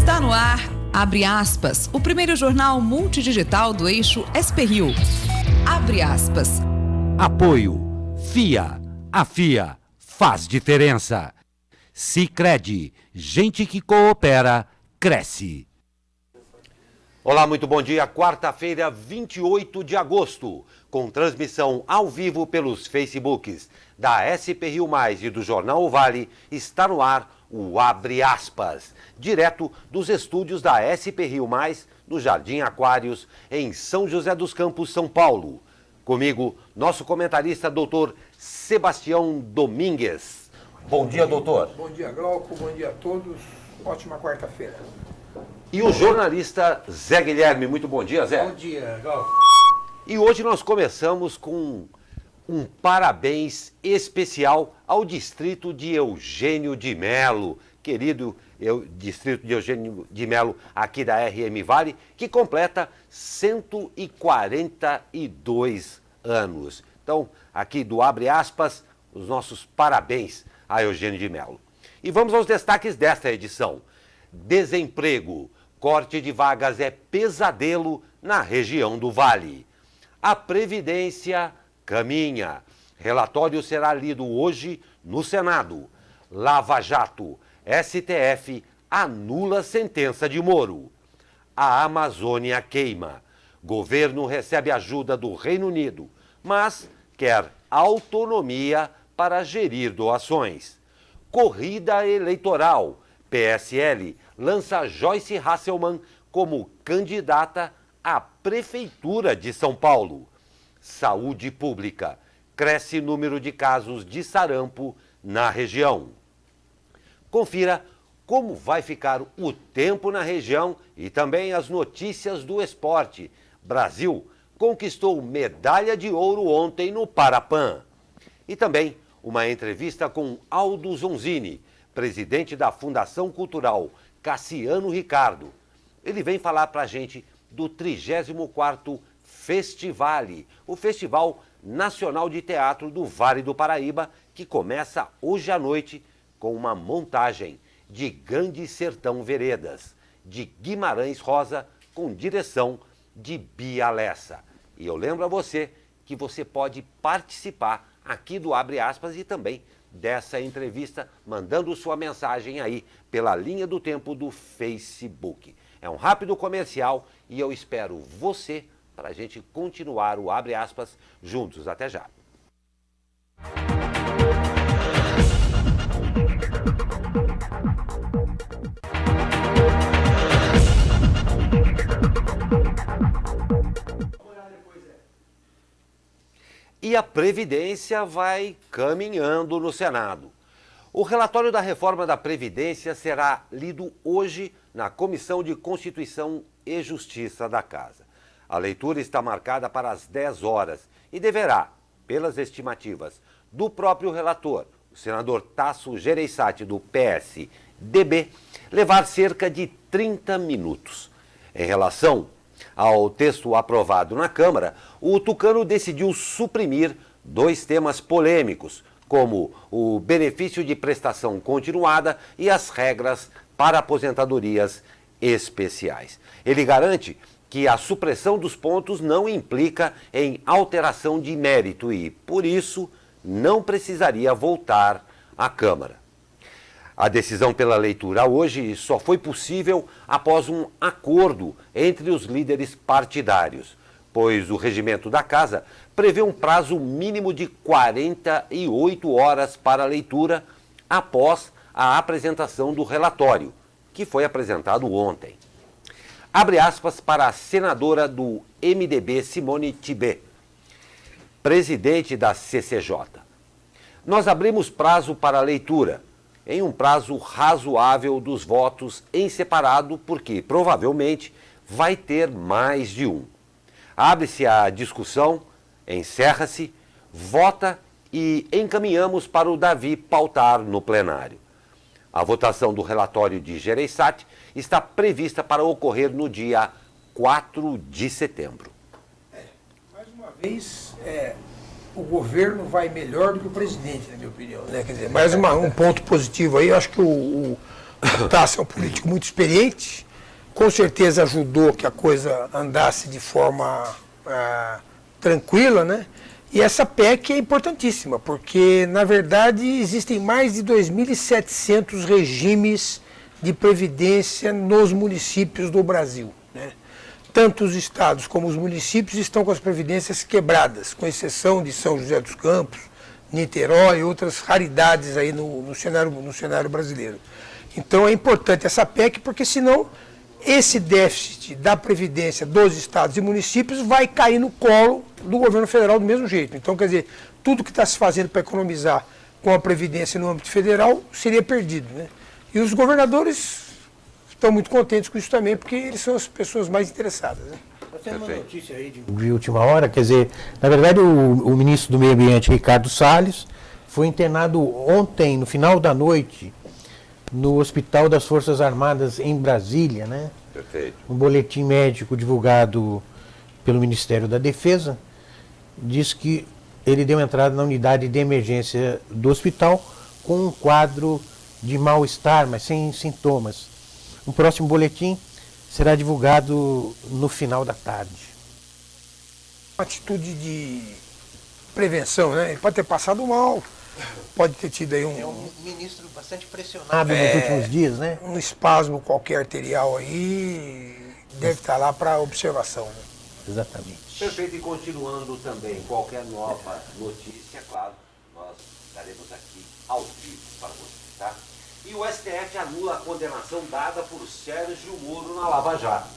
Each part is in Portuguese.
Está no ar, abre aspas, o primeiro jornal multidigital do eixo SP-Rio. Abre aspas. Apoio. FIA. A FIA faz diferença. Sicredi. Gente que coopera, cresce. Olá, muito bom dia. Quarta-feira, 28 de agosto, com transmissão ao vivo pelos Facebooks da SP-Rio Mais e do Jornal O Vale, está no ar o Abre Aspas, direto dos estúdios da SP-Rio Mais, no Jardim Aquários, em São José dos Campos, São Paulo. Comigo, nosso comentarista, doutor Sebastião Domingues. Bom dia, doutor. Bom dia, Glauco. Bom dia a todos. Ótima quarta-feira. E o jornalista Zé Guilherme. Muito bom dia, Zé. Bom dia, Glauco. E hoje nós começamos com um parabéns especial ao distrito de Eugênio de Melo, querido distrito de Eugênio de Melo, aqui da RM Vale, que completa 142 anos. Então, aqui do Abre Aspas, os nossos parabéns a Eugênio de Melo. E vamos aos destaques desta edição. Desemprego, corte de vagas é pesadelo na região do Vale. A Previdência caminha. Relatório será lido hoje no Senado. Lava Jato. STF anula sentença de Moro. A Amazônia queima. Governo recebe ajuda do Reino Unido, mas quer autonomia para gerir doações. Corrida eleitoral. PSL lança Joyce Hasselmann como candidata à Prefeitura de São Paulo. Saúde pública. Cresce número de casos de sarampo na região. Confira como vai ficar o tempo na região e também as notícias do esporte. Brasil conquistou medalha de ouro ontem no Parapan. E também uma entrevista com Aldo Zonzini, presidente da Fundação Cultural Cassiano Ricardo. Ele vem falar para a gente do 34º Festivale, o Festival Nacional de Teatro do Vale do Paraíba, que começa hoje à noite com uma montagem de Grande Sertão Veredas, de Guimarães Rosa, com direção de Bia Lessa. E eu lembro a você que você pode participar aqui do Abre Aspas e também dessa entrevista, mandando sua mensagem aí pela linha do tempo do Facebook. É um rápido comercial e eu espero você para a gente continuar o Abre Aspas juntos. Até já. E a Previdência vai caminhando no Senado. O relatório da reforma da Previdência será lido hoje na Comissão de Constituição e Justiça da Casa. A leitura está marcada para as 10 horas e deverá, pelas estimativas do próprio relator, o senador Tasso Gereissati, do PSDB, levar cerca de 30 minutos. Em relação ao texto aprovado na Câmara, o tucano decidiu suprimir 2 temas polêmicos, como o benefício de prestação continuada e as regras para aposentadorias especiais. Ele garante que a supressão dos pontos não implica em alteração de mérito e, por isso, não precisaria voltar à Câmara. A decisão pela leitura hoje só foi possível após um acordo entre os líderes partidários, pois o regimento da Casa prevê um prazo mínimo de 48 horas para a leitura após a apresentação do relatório, que foi apresentado ontem. Abre aspas para a senadora do MDB, Simone Tebet, presidente da CCJ. Nós abrimos prazo para a leitura, em um prazo razoável dos votos em separado, porque provavelmente vai ter mais de um. Abre-se a discussão, encerra-se, vota e encaminhamos para o Davi pautar no plenário. A votação do relatório de Gereissati está prevista para ocorrer no dia 4 de setembro. Mais uma vez, o governo vai melhor do que o presidente, na minha opinião. Né? Quer dizer, mais um ponto positivo aí, eu acho que o Tassi é um político muito experiente, com certeza ajudou que a coisa andasse de forma tranquila, né? E essa PEC é importantíssima, porque, na verdade, existem mais de 2.700 regimes de previdência nos municípios do Brasil, né? Tanto os estados como os municípios estão com as previdências quebradas, com exceção de São José dos Campos, Niterói e outras raridades aí no cenário brasileiro. Então é importante essa PEC, porque senão esse déficit da Previdência dos estados e municípios vai cair no colo do governo federal do mesmo jeito. Então, quer dizer, tudo que está se fazendo para economizar com a Previdência no âmbito federal seria perdido, né? E os governadores estão muito contentes com isso também, porque eles são as pessoas mais interessadas, né? Tem uma notícia aí de última hora, quer dizer, na verdade o ministro do Meio Ambiente, Ricardo Salles, foi internado ontem, no final da noite, no Hospital das Forças Armadas em Brasília, né? Perfeito. Um boletim médico divulgado pelo Ministério da Defesa diz que ele deu entrada na unidade de emergência do hospital com um quadro de mal-estar, mas sem sintomas. Um próximo boletim será divulgado no final da tarde. Uma atitude de prevenção, né? Ele pode ter passado mal, pode ter tido aí É um ministro bastante pressionado nos últimos dias, né? um espasmo qualquer arterial aí, deve estar lá para observação, né? Exatamente. Perfeito, e continuando também, qualquer nova notícia, claro, nós estaremos aqui ao vivo para você, tá? E o STF anula a condenação dada por Sérgio Moro na Lava Jato.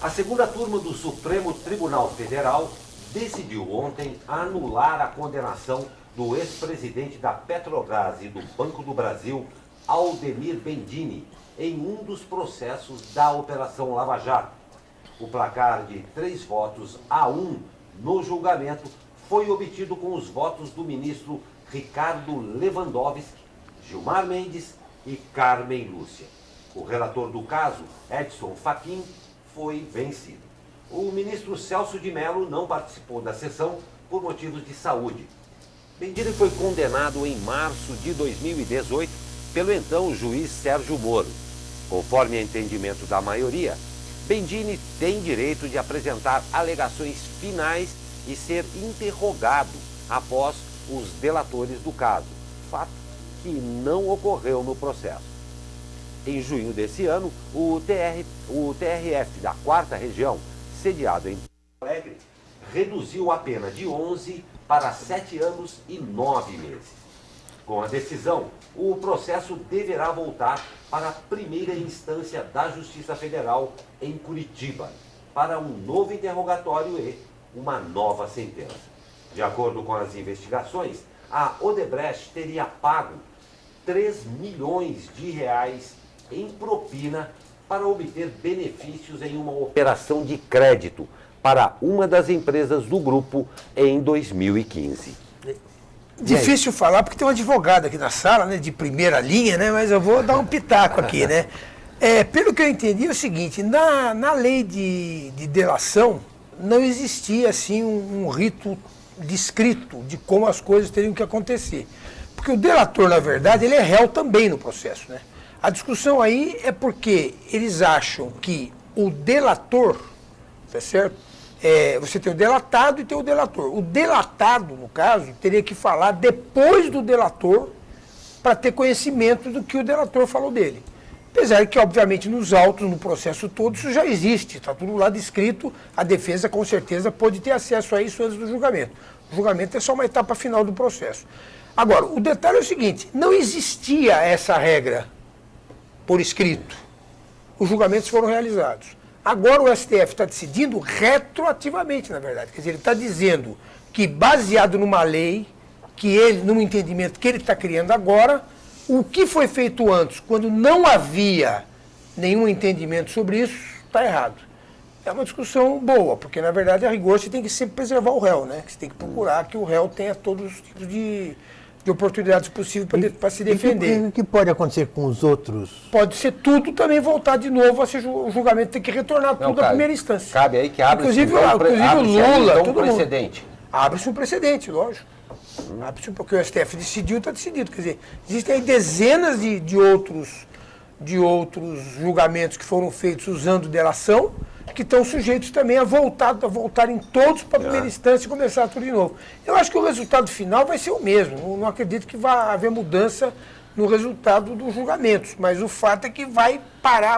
A segunda turma do Supremo Tribunal Federal decidiu ontem anular a condenação do ex-presidente da Petrobras e do Banco do Brasil, Aldemir Bendini, em um dos processos da Operação Lava Jato. O placar de 3-1 no julgamento foi obtido com os votos do ministro Ricardo Lewandowski, Gilmar Mendes e Carmen Lúcia. O relator do caso, Edson Fachin, foi vencido. O ministro Celso de Mello não participou da sessão por motivos de saúde. Bendini foi condenado em março de 2018 pelo então juiz Sérgio Moro. Conforme entendimento da maioria, Bendini tem direito de apresentar alegações finais e ser interrogado após os delatores do caso, fato que não ocorreu no processo. Em junho desse ano, o TRF da 4ª Região, sediado em Porto Alegre, reduziu a pena de 11 para 7 anos e 9 meses. Com a decisão, o processo deverá voltar para a primeira instância da Justiça Federal em Curitiba, para um novo interrogatório e uma nova sentença. De acordo com as investigações, a Odebrecht teria pago 3 milhões de reais em propina para obter benefícios em uma operação de crédito para uma das empresas do grupo em 2015. Difícil falar porque tem um advogado aqui na sala, né, de primeira linha, né, mas eu vou dar um pitaco aqui, né. Pelo que eu entendi é o seguinte, na lei de delação não existia assim um rito descrito de como as coisas teriam que acontecer. Porque o delator, na verdade, ele é réu também no processo, né. A discussão aí é porque eles acham que o delator, tá certo? Você tem o delatado e tem o delator. O delatado, no caso, teria que falar depois do delator para ter conhecimento do que o delator falou dele. Apesar que, obviamente, nos autos, no processo todo, isso já existe, está tudo lá descrito, a defesa com certeza pode ter acesso a isso antes do julgamento. O julgamento é só uma etapa final do processo. Agora, o detalhe é o seguinte, não existia essa regra por escrito. Os julgamentos foram realizados. Agora o STF está decidindo retroativamente, na verdade. Quer dizer, ele está dizendo que, baseado numa lei, num entendimento que ele está criando agora, o que foi feito antes, quando não havia nenhum entendimento sobre isso, está errado. É uma discussão boa, porque, na verdade, a rigor você tem que sempre preservar o réu, né? Você tem que procurar que o réu tenha todos os tipos de oportunidades possíveis para se defender. O que pode acontecer com os outros? Pode ser tudo também voltar de novo, o julgamento tem que retornar tudo à primeira instância. Cabe aí que abre-se inclusive o Lula, um precedente. Abre-se um precedente, lógico. Abre-se porque o STF decidiu, está decidido. Quer dizer, existem aí dezenas de de outros julgamentos que foram feitos usando delação, que estão sujeitos também a voltarem todos para a primeira instância e começar tudo de novo. Eu acho que o resultado final vai ser o mesmo. Não acredito que vá haver mudança no resultado dos julgamentos, mas o fato é que vai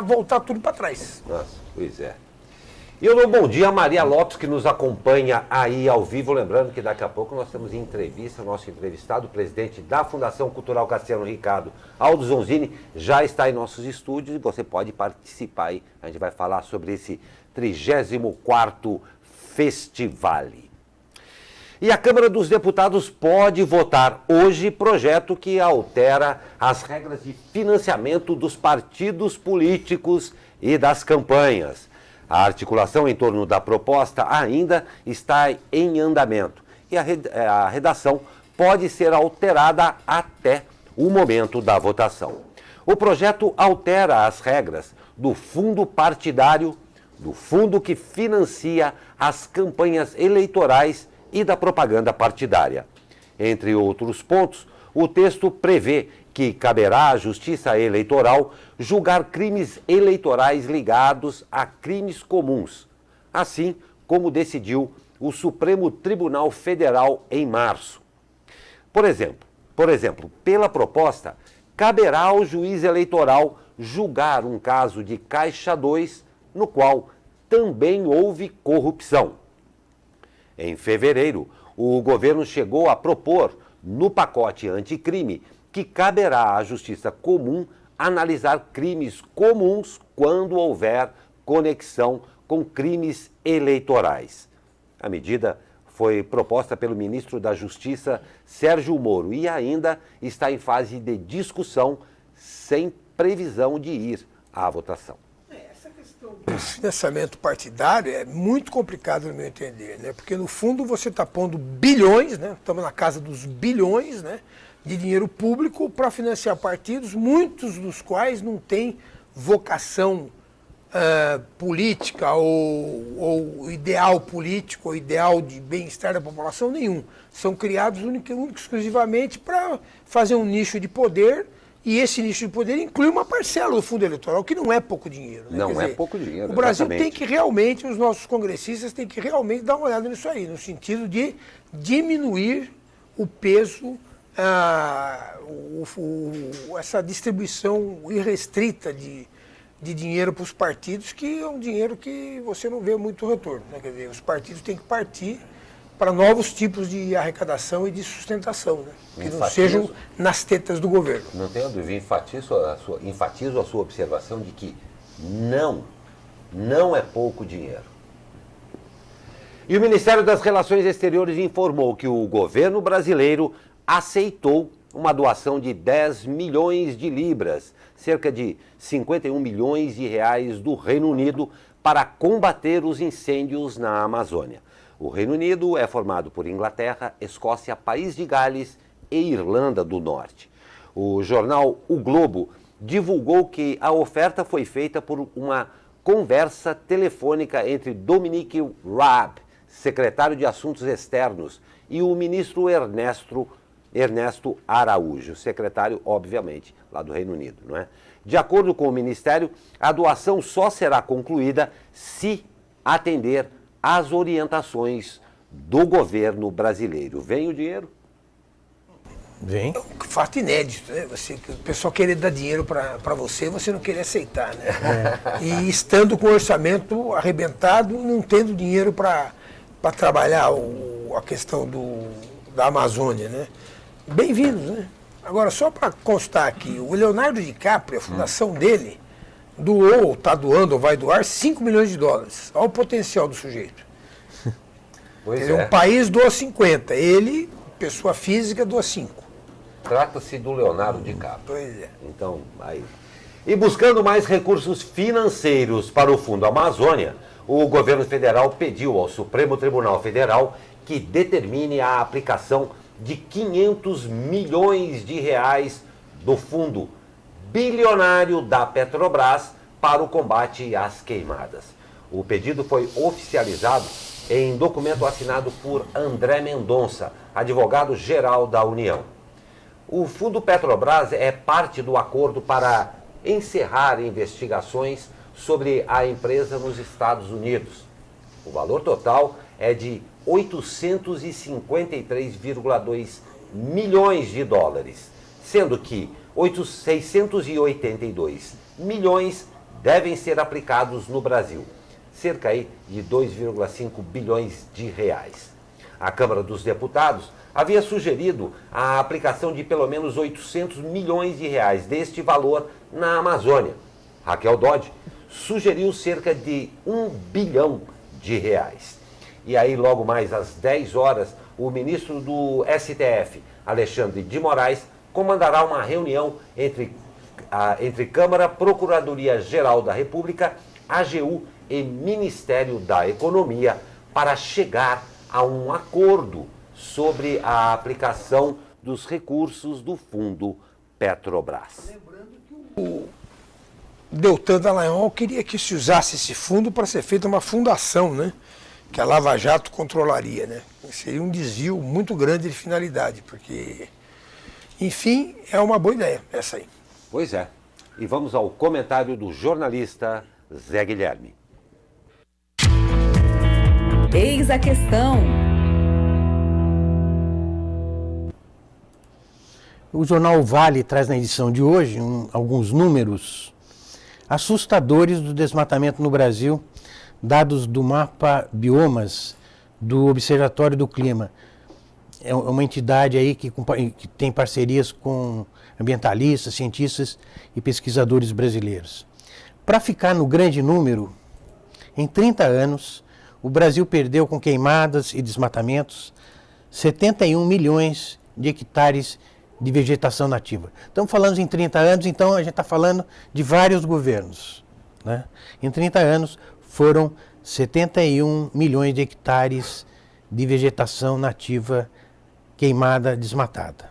voltar tudo para trás. Nossa, pois é. E eu dou bom dia a Maria Lopes, que nos acompanha aí ao vivo. Lembrando que daqui a pouco nós temos em entrevista, nosso entrevistado, o presidente da Fundação Cultural Cassiano Ricardo, Aldo Zonzini, já está em nossos estúdios e você pode participar aí. A gente vai falar sobre esse 34º Festival. E a Câmara dos Deputados pode votar hoje projeto que altera as regras de financiamento dos partidos políticos e das campanhas. A articulação em torno da proposta ainda está em andamento e a redação pode ser alterada até o momento da votação. O projeto altera as regras do fundo partidário, do fundo que financia as campanhas eleitorais e da propaganda partidária. Entre outros pontos, o texto prevê que caberá à Justiça Eleitoral julgar crimes eleitorais ligados a crimes comuns, assim como decidiu o Supremo Tribunal Federal em março. Por exemplo, pela proposta, caberá ao juiz eleitoral julgar um caso de Caixa 2, no qual também houve corrupção. Em fevereiro, o governo chegou a propor, no pacote anticrime, que caberá à Justiça Comum analisar crimes comuns quando houver conexão com crimes eleitorais. A medida foi proposta pelo ministro da Justiça, Sérgio Moro, e ainda está em fase de discussão, sem previsão de ir à votação. Essa questão do financiamento partidário é muito complicado, no meu entender, né? Porque, no fundo, você está pondo bilhões, né? Estamos na casa dos bilhões, né, de dinheiro público para financiar partidos, muitos dos quais não têm vocação política ou ideal político ou ideal de bem-estar da população nenhum. São criados única e exclusivamente para fazer um nicho de poder, e esse nicho de poder inclui uma parcela do fundo eleitoral, que não é pouco dinheiro. Né? Não é pouco dinheiro, o Brasil exatamente. tem que realmente, os nossos congressistas têm que realmente dar uma olhada nisso aí, no sentido de diminuir o peso, essa distribuição irrestrita de dinheiro para os partidos, que é um dinheiro que você não vê muito retorno. Né? Quer dizer, os partidos têm que partir para novos tipos de arrecadação e de sustentação, né? Que não sejam nas tetas do governo. Não tenho dúvida, enfatizo a sua observação de que não é pouco dinheiro. E o Ministério das Relações Exteriores informou que o governo brasileiro aceitou uma doação de 10 milhões de libras, cerca de 51 milhões de reais do Reino Unido, para combater os incêndios na Amazônia. O Reino Unido é formado por Inglaterra, Escócia, País de Gales e Irlanda do Norte. O jornal O Globo divulgou que a oferta foi feita por uma conversa telefônica entre Dominic Raab, secretário de Assuntos Externos, e o ministro Ernesto Araújo, secretário, obviamente, lá do Reino Unido, não é? De acordo com o Ministério, a doação só será concluída se atender às orientações do governo brasileiro. Vem o dinheiro? Vem. É um fato inédito, né? O pessoal querer dar dinheiro para você não querer aceitar, né? E estando com o orçamento arrebentado, não tendo dinheiro para trabalhar a questão da Amazônia, né? Bem-vindos, né? Agora, só para constar aqui, o Leonardo DiCaprio, a fundação dele, doou, está doando ou vai doar 5 milhões de dólares. Olha o potencial do sujeito. Pois é. Um país doa 50, ele, pessoa física, doa 5. Trata-se do Leonardo DiCaprio. Pois é. Então, aí. E buscando mais recursos financeiros para o Fundo Amazônia, o governo federal pediu ao Supremo Tribunal Federal que determine a aplicação de 500 milhões de reais do fundo bilionário da Petrobras para o combate às queimadas. O pedido foi oficializado em documento assinado por André Mendonça, advogado-geral da União. O Fundo Petrobras é parte do acordo para encerrar investigações sobre a empresa nos Estados Unidos. O valor total é de 853,2 milhões de dólares, sendo que 682 milhões devem ser aplicados no Brasil, cerca aí de 2,5 bilhões de reais. A Câmara dos Deputados havia sugerido a aplicação de pelo menos 800 milhões de reais deste valor na Amazônia. Raquel Dodge sugeriu cerca de 1 bilhão de reais. E aí, logo mais às 10 horas, o ministro do STF, Alexandre de Moraes, comandará uma reunião entre Câmara, Procuradoria-Geral da República, AGU e Ministério da Economia para chegar a um acordo sobre a aplicação dos recursos do Fundo Petrobras. O Deltan Dallagnol queria que se usasse esse fundo para ser feita uma fundação, né? Que a Lava Jato controlaria, né? Seria um desvio muito grande de finalidade, porque, enfim, é uma boa ideia essa aí. Pois é. E vamos ao comentário do jornalista Zé Guilherme. Eis a questão. O jornal Vale traz na edição de hoje alguns números assustadores do desmatamento no Brasil, dados do mapa Biomas do Observatório do Clima. É uma entidade aí que tem parcerias com ambientalistas, cientistas e pesquisadores brasileiros. Para ficar no grande número, em 30 anos, o Brasil perdeu com queimadas e desmatamentos 71 milhões de hectares de vegetação nativa. Estamos falando em 30 anos, então a gente está falando de vários governos, né? Em 30 anos foram 71 milhões de hectares de vegetação nativa queimada, desmatada.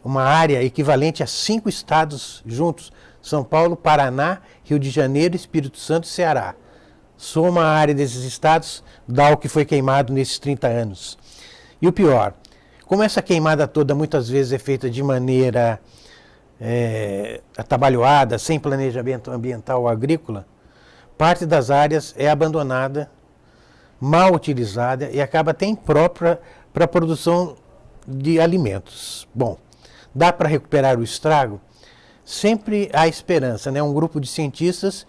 Uma área equivalente a 5 estados juntos, São Paulo, Paraná, Rio de Janeiro, Espírito Santo e Ceará. Soma a área desses estados, dá o que foi queimado nesses 30 anos. E o pior, como essa queimada toda muitas vezes é feita de maneira atabalhoada, sem planejamento ambiental ou agrícola, parte das áreas é abandonada, mal utilizada e acaba até imprópria para a produção de alimentos. Bom, dá para recuperar o estrago? Sempre há esperança, né? Um grupo de cientistas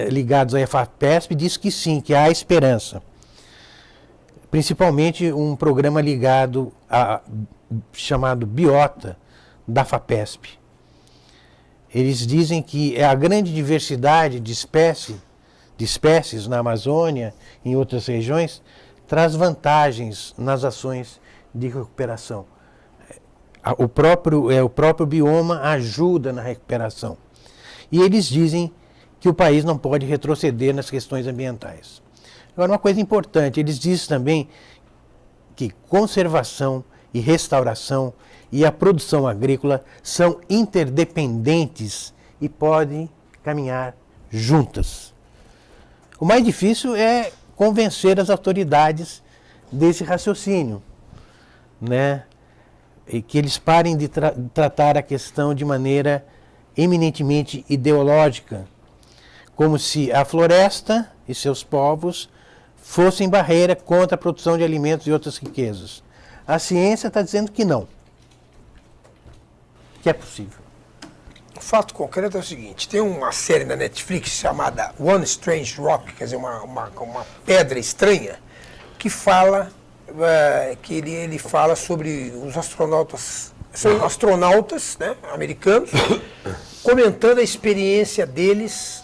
ligados à FAPESP diz que sim, que há esperança. Principalmente um programa ligado chamado Biota, da FAPESP. Eles dizem que a grande diversidade de espécies na Amazônia e em outras regiões traz vantagens nas ações de recuperação. O próprio bioma ajuda na recuperação. E eles dizem que o país não pode retroceder nas questões ambientais. Agora, uma coisa importante, eles dizem também que conservação e restauração e a produção agrícola são interdependentes e podem caminhar juntas. O mais difícil é convencer as autoridades desse raciocínio, né? E que eles parem de tratar a questão de maneira eminentemente ideológica, como se a floresta e seus povos fossem barreira contra a produção de alimentos e outras riquezas. A ciência está dizendo que não, que é possível. O fato concreto é o seguinte, tem uma série na Netflix chamada One Strange Rock, quer dizer, uma pedra estranha, que fala, ele fala sobre os astronautas, são astronautas, né, americanos, comentando a experiência deles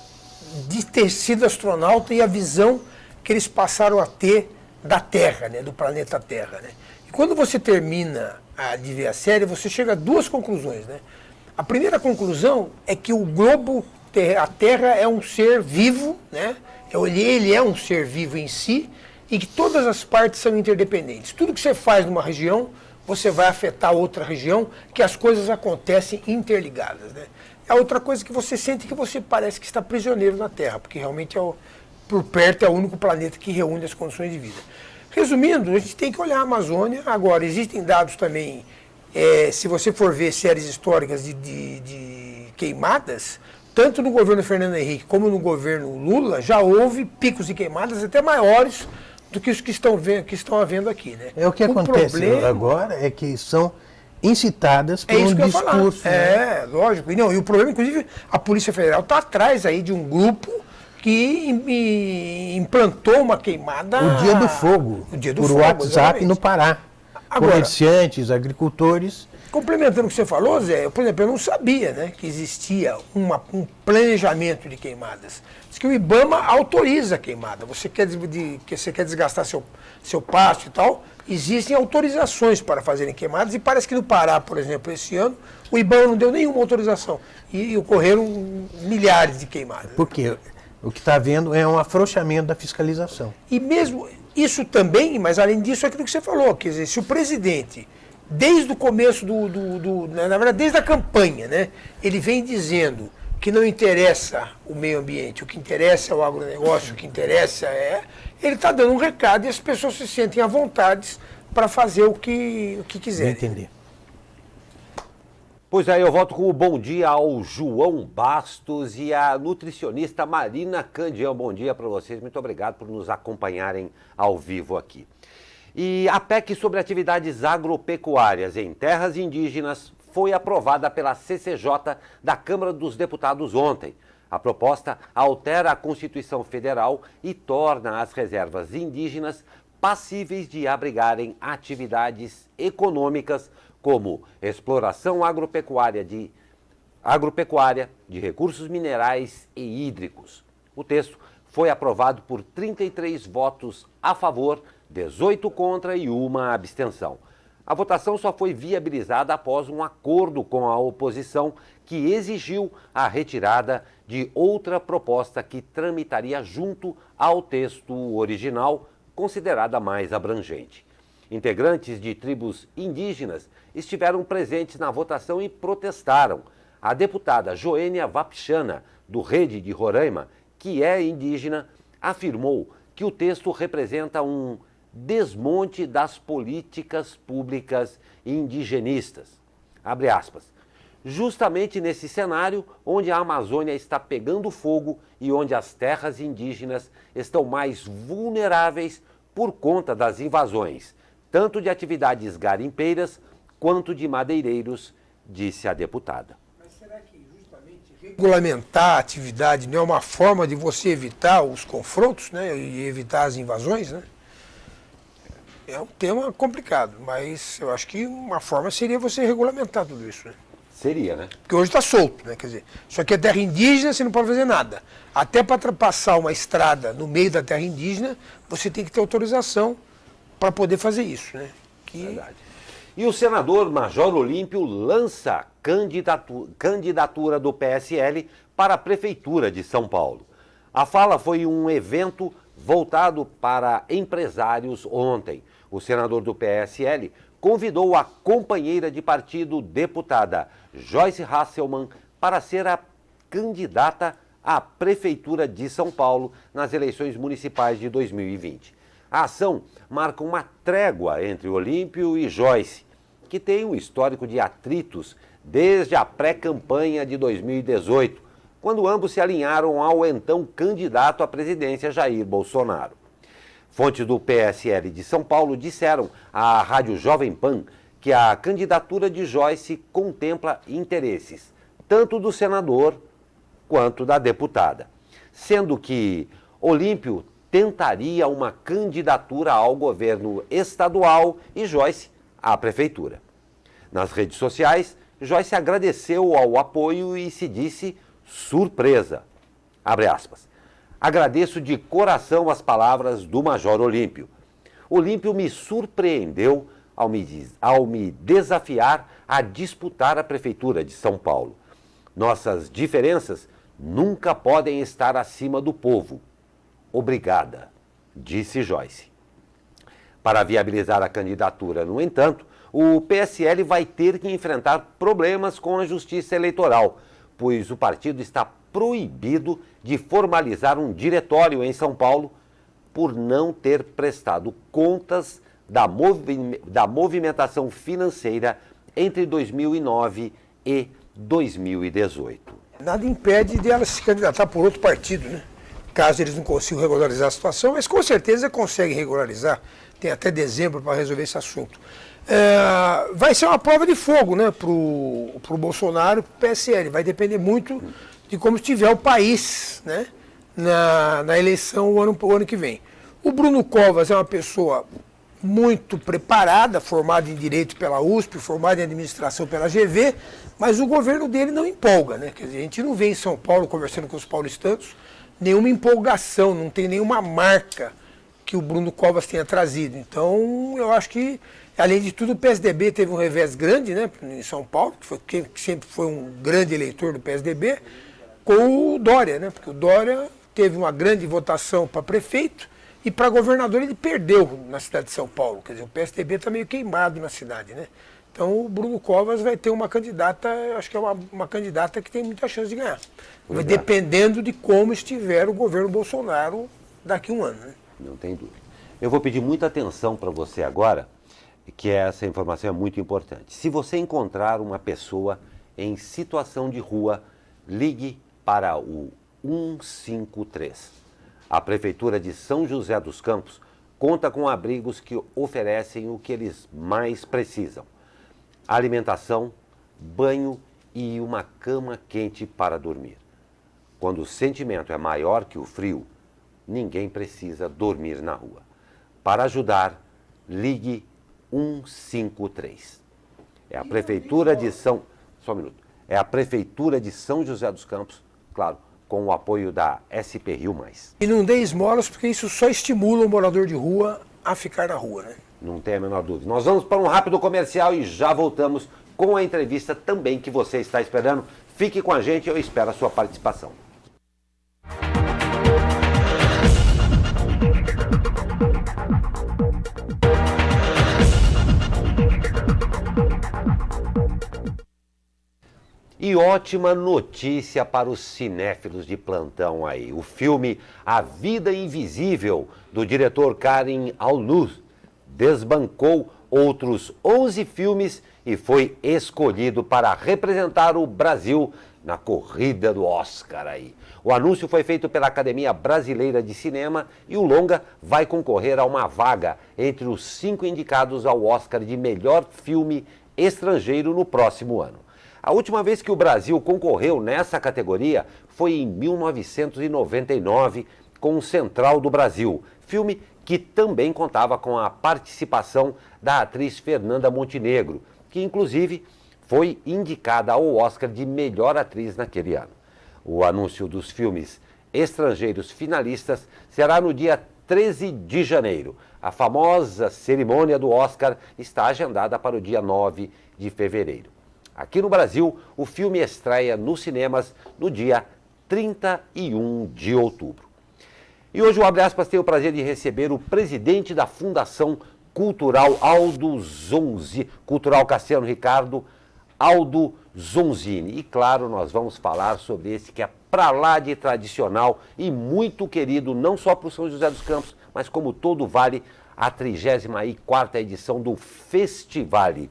de ter sido astronauta e a visão que eles passaram a ter da Terra, né, do planeta Terra, né? E quando você termina de ver a série, você chega a duas conclusões, né? A primeira conclusão é que o globo, a Terra é um ser vivo, né? Ele é um ser vivo em si e que todas as partes são interdependentes. Tudo que você faz numa região, você vai afetar outra região, que as coisas acontecem interligadas, né? A outra coisa que você sente que você parece que está prisioneiro na Terra, porque realmente por perto é o único planeta que reúne as condições de vida. Resumindo, a gente tem que olhar a Amazônia. Agora, existem dados também se você for ver séries históricas de queimadas, tanto no governo Fernando Henrique como no governo Lula, já houve picos de queimadas até maiores do que os que estão havendo aqui, né? O que acontece agora é que são incitadas por um discurso. Né? Lógico. E o problema, inclusive, a Polícia Federal está atrás aí de um grupo que implantou uma queimada... O Dia do Fogo, por WhatsApp exatamente. No Pará. Agora, comerciantes, agricultores... Complementando o que você falou, Zé, por exemplo, eu não sabia, né, que existia um planejamento de queimadas. Diz que o IBAMA autoriza a queimada. Você quer desgastar seu pasto e tal, existem autorizações para fazerem queimadas e parece que no Pará, por exemplo, esse ano, o IBAMA não deu nenhuma autorização e ocorreram milhares de queimadas. Por quê? O que está havendo é um afrouxamento da fiscalização. E mesmo isso também, mas além disso, é aquilo que você falou, quer dizer, se o presidente, desde o começo na verdade, desde a campanha, né, ele vem dizendo que não interessa o meio ambiente, o que interessa é o agronegócio, o que interessa ele está dando um recado e as pessoas se sentem à vontade para fazer o que quiserem. Entender. Pois aí, eu volto com o bom dia ao João Bastos e à nutricionista Marina Candião. Bom dia para vocês, muito obrigado por nos acompanharem ao vivo aqui. E a PEC sobre atividades agropecuárias em terras indígenas foi aprovada pela CCJ da Câmara dos Deputados ontem. A proposta altera a Constituição Federal e torna as reservas indígenas passíveis de abrigarem atividades econômicas como exploração agropecuária de recursos minerais e hídricos. O texto foi aprovado por 33 votos a favor, 18 contra e uma abstenção. A votação só foi viabilizada após um acordo com a oposição que exigiu a retirada de outra proposta que tramitaria junto ao texto original, considerada mais abrangente. Integrantes de tribos indígenas estiveram presentes na votação e protestaram. A deputada Joênia Vapchana, do Rede de Roraima, que é indígena, afirmou que o texto representa um desmonte das políticas públicas indigenistas. Abre aspas. Justamente nesse cenário onde a Amazônia está pegando fogo e onde as terras indígenas estão mais vulneráveis por conta das invasões, tanto de atividades garimpeiras quanto de madeireiros, disse a deputada. Mas será que justamente regulamentar a atividade não é uma forma de você evitar os confrontos, né, e evitar as invasões, né? É um tema complicado, mas eu acho que uma forma seria você regulamentar tudo isso, né? Seria, né? Porque hoje está solto, né? Quer dizer, isso aqui é terra indígena, você não pode fazer nada. Até para passar uma estrada no meio da terra indígena, você tem que ter autorização para poder fazer isso, né? Verdade. E o senador Major Olímpio lança candidatura do PSL para a Prefeitura de São Paulo. A fala foi um evento voltado para empresários ontem. O senador do PSL convidou a companheira de partido, deputada Joyce Hasselmann, para ser a candidata à Prefeitura de São Paulo nas eleições municipais de 2020. A ação marca uma trégua entre Olímpio e Joyce, que tem um histórico de atritos desde a pré-campanha de 2018, quando ambos se alinharam ao então candidato à presidência Jair Bolsonaro. Fontes do PSL de São Paulo disseram à Rádio Jovem Pan que a candidatura de Joyce contempla interesses tanto do senador quanto da deputada, sendo que Olímpio tentaria uma candidatura ao governo estadual e Joyce à prefeitura. Nas redes sociais, Joyce agradeceu ao apoio e se disse surpresa. Abre aspas. Agradeço de coração as palavras do Major Olímpio. Olímpio me surpreendeu ao me desafiar a disputar a Prefeitura de São Paulo. Nossas diferenças nunca podem estar acima do povo. Obrigada, disse Joyce. Para viabilizar a candidatura, no entanto, o PSL vai ter que enfrentar problemas com a Justiça Eleitoral, pois o partido está proibido de formalizar um diretório em São Paulo por não ter prestado contas da movimentação financeira entre 2009 e 2018. Nada impede de ela se candidatar por outro partido, né? Caso eles não consigam regularizar a situação, mas com certeza conseguem regularizar. Tem até dezembro para resolver esse assunto. Vai ser uma prova de fogo, né, para o Bolsonaro e para o PSL. Vai depender muito de como estiver o país, né, na eleição o ano que vem. O Bruno Covas é uma pessoa muito preparada, formada em Direito pela USP, formada em Administração pela GV, mas o governo dele não empolga, né? Quer dizer, a gente não vê em São Paulo, conversando com os paulistanos, nenhuma empolgação, não tem nenhuma marca que o Bruno Covas tenha trazido. Então, eu acho que, além de tudo, o PSDB teve um revés grande, né, em São Paulo, que sempre foi um grande eleitor do PSDB, com o Dória, né? Porque o Dória teve uma grande votação para prefeito, e para governador ele perdeu na cidade de São Paulo. Quer dizer, o PSDB está meio queimado na cidade, né? Então o Bruno Covas vai ter uma candidata, acho que é uma candidata que tem muita chance de ganhar. Dependendo de como estiver o governo Bolsonaro daqui a um ano, né? Não tem dúvida. Eu vou pedir muita atenção para você agora, que essa informação é muito importante. Se você encontrar uma pessoa em situação de rua, ligue para o 153. A Prefeitura de São José dos Campos conta com abrigos que oferecem o que eles mais precisam: alimentação, banho e uma cama quente para dormir. Quando o sentimento é maior que o frio, ninguém precisa dormir na rua. Para ajudar, ligue 153. É a Prefeitura de São... Só um minuto. É a Prefeitura de São José dos Campos, claro, com o apoio da SP Rio+. E não dê esmolas, porque isso só estimula o morador de rua a ficar na rua, né? Não tem a menor dúvida. Nós vamos para um rápido comercial e já voltamos com a entrevista também que você está esperando. Fique com a gente, eu espero a sua participação. E ótima notícia para os cinéfilos de plantão aí. O filme A Vida Invisível, do diretor Karim Al-Nuz, desbancou outros 11 filmes e foi escolhido para representar o Brasil na corrida do Oscar aí. O anúncio foi feito pela Academia Brasileira de Cinema e o longa vai concorrer a uma vaga entre os 5 indicados ao Oscar de melhor filme estrangeiro no próximo ano. A última vez que o Brasil concorreu nessa categoria foi em 1999 com o Central do Brasil, filme que também contava com a participação da atriz Fernanda Montenegro, que inclusive foi indicada ao Oscar de melhor atriz naquele ano. O anúncio dos filmes estrangeiros finalistas será no dia 13 de janeiro. A famosa cerimônia do Oscar está agendada para o dia 9 de fevereiro. Aqui no Brasil, o filme estreia nos cinemas no dia 31 de outubro. E hoje o Abre Aspas tem o prazer de receber o presidente da Fundação Cultural Cultural Cassiano Ricardo, Aldo Zonzini. E claro, nós vamos falar sobre esse que é pra lá de tradicional e muito querido, não só para o São José dos Campos, mas como todo o Vale, a 34ª edição do Festivale.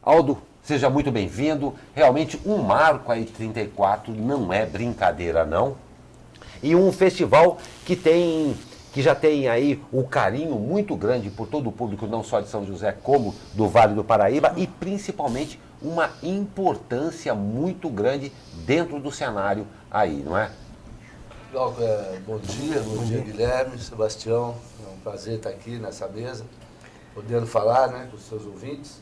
Aldo, seja muito bem-vindo. Realmente um marco aí, 34, não é brincadeira não. E um festival que já tem aí o carinho muito grande por todo o público, não só de São José, como do Vale do Paraíba, e principalmente uma importância muito grande dentro do cenário aí, não é? Bom dia Guilherme, Sebastião, é um prazer estar aqui nessa mesa, podendo falar, né, com os seus ouvintes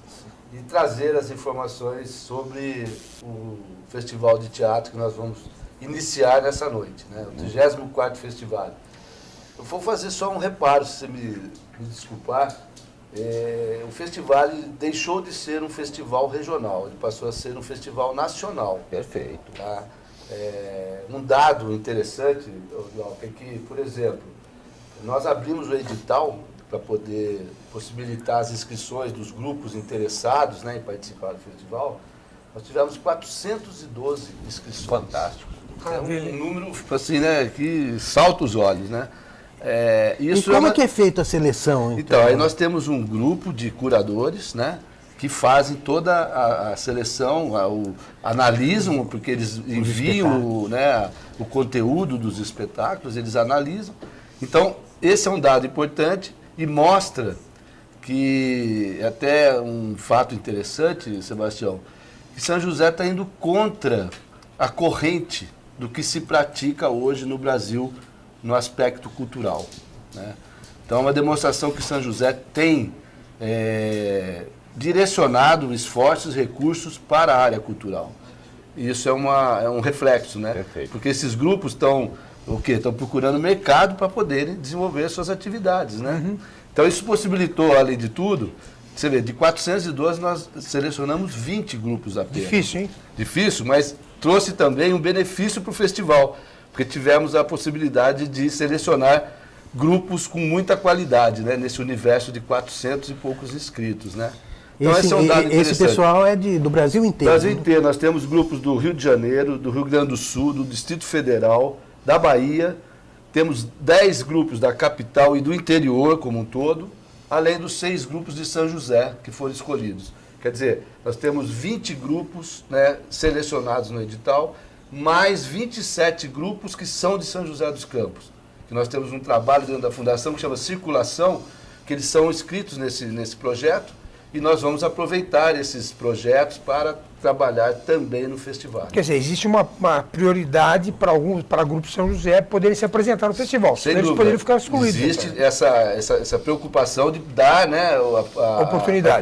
e trazer as informações sobre o festival de teatro que nós vamos iniciar nessa noite, né, o 34º Festival. Eu vou fazer só um reparo, se você me desculpar. O festival deixou de ser um festival regional, ele passou a ser um festival nacional. Perfeito. Tá? Um dado interessante é que, por exemplo, nós abrimos o edital para poder possibilitar as inscrições dos grupos interessados, né, em participar do festival. Nós tivemos 412 inscrições. Fantástico. Um número assim, né, que salta os olhos, né? Isso e como é que é feita a seleção? Então, aí nós temos um grupo de curadores, né, que fazem toda a seleção, analisam, porque eles enviam o conteúdo dos espetáculos, eles analisam. Então, esse é um dado importante e mostra que, até um fato interessante, Sebastião, que São José está indo contra a corrente do que se pratica hoje no Brasil no aspecto cultural, né? Então, é uma demonstração que São José tem direcionado esforços, recursos para a área cultural. Isso é um reflexo, né? Perfeito. Porque esses grupos estão procurando mercado para poderem desenvolver suas atividades, né? Então, isso possibilitou, além de tudo, você vê, de 412 nós selecionamos 20 grupos apenas. Difícil, hein? Difícil, mas trouxe também um benefício para o festival, porque tivemos a possibilidade de selecionar grupos com muita qualidade, né? Nesse universo de 400 e poucos inscritos, né? Então, esse é um dado interessante. Esse pessoal é do Brasil inteiro. Brasil inteiro. Nós temos grupos do Rio de Janeiro, do Rio Grande do Sul, do Distrito Federal, da Bahia. Temos 10 grupos da capital e do interior como um todo, além dos 6 grupos de São José que foram escolhidos. Quer dizer, nós temos 20 grupos, né, selecionados no edital, mais 27 grupos que são de São José dos Campos. Que nós temos um trabalho dentro da Fundação que chama Circulação, que eles são inscritos nesse projeto, e nós vamos aproveitar esses projetos para trabalhar também no festival. Quer dizer, existe uma prioridade para grupos de São José poderem se apresentar no festival, Sem eles dúvida. poderiam ficar excluídos. Existe essa preocupação de dar, né, a oportunidade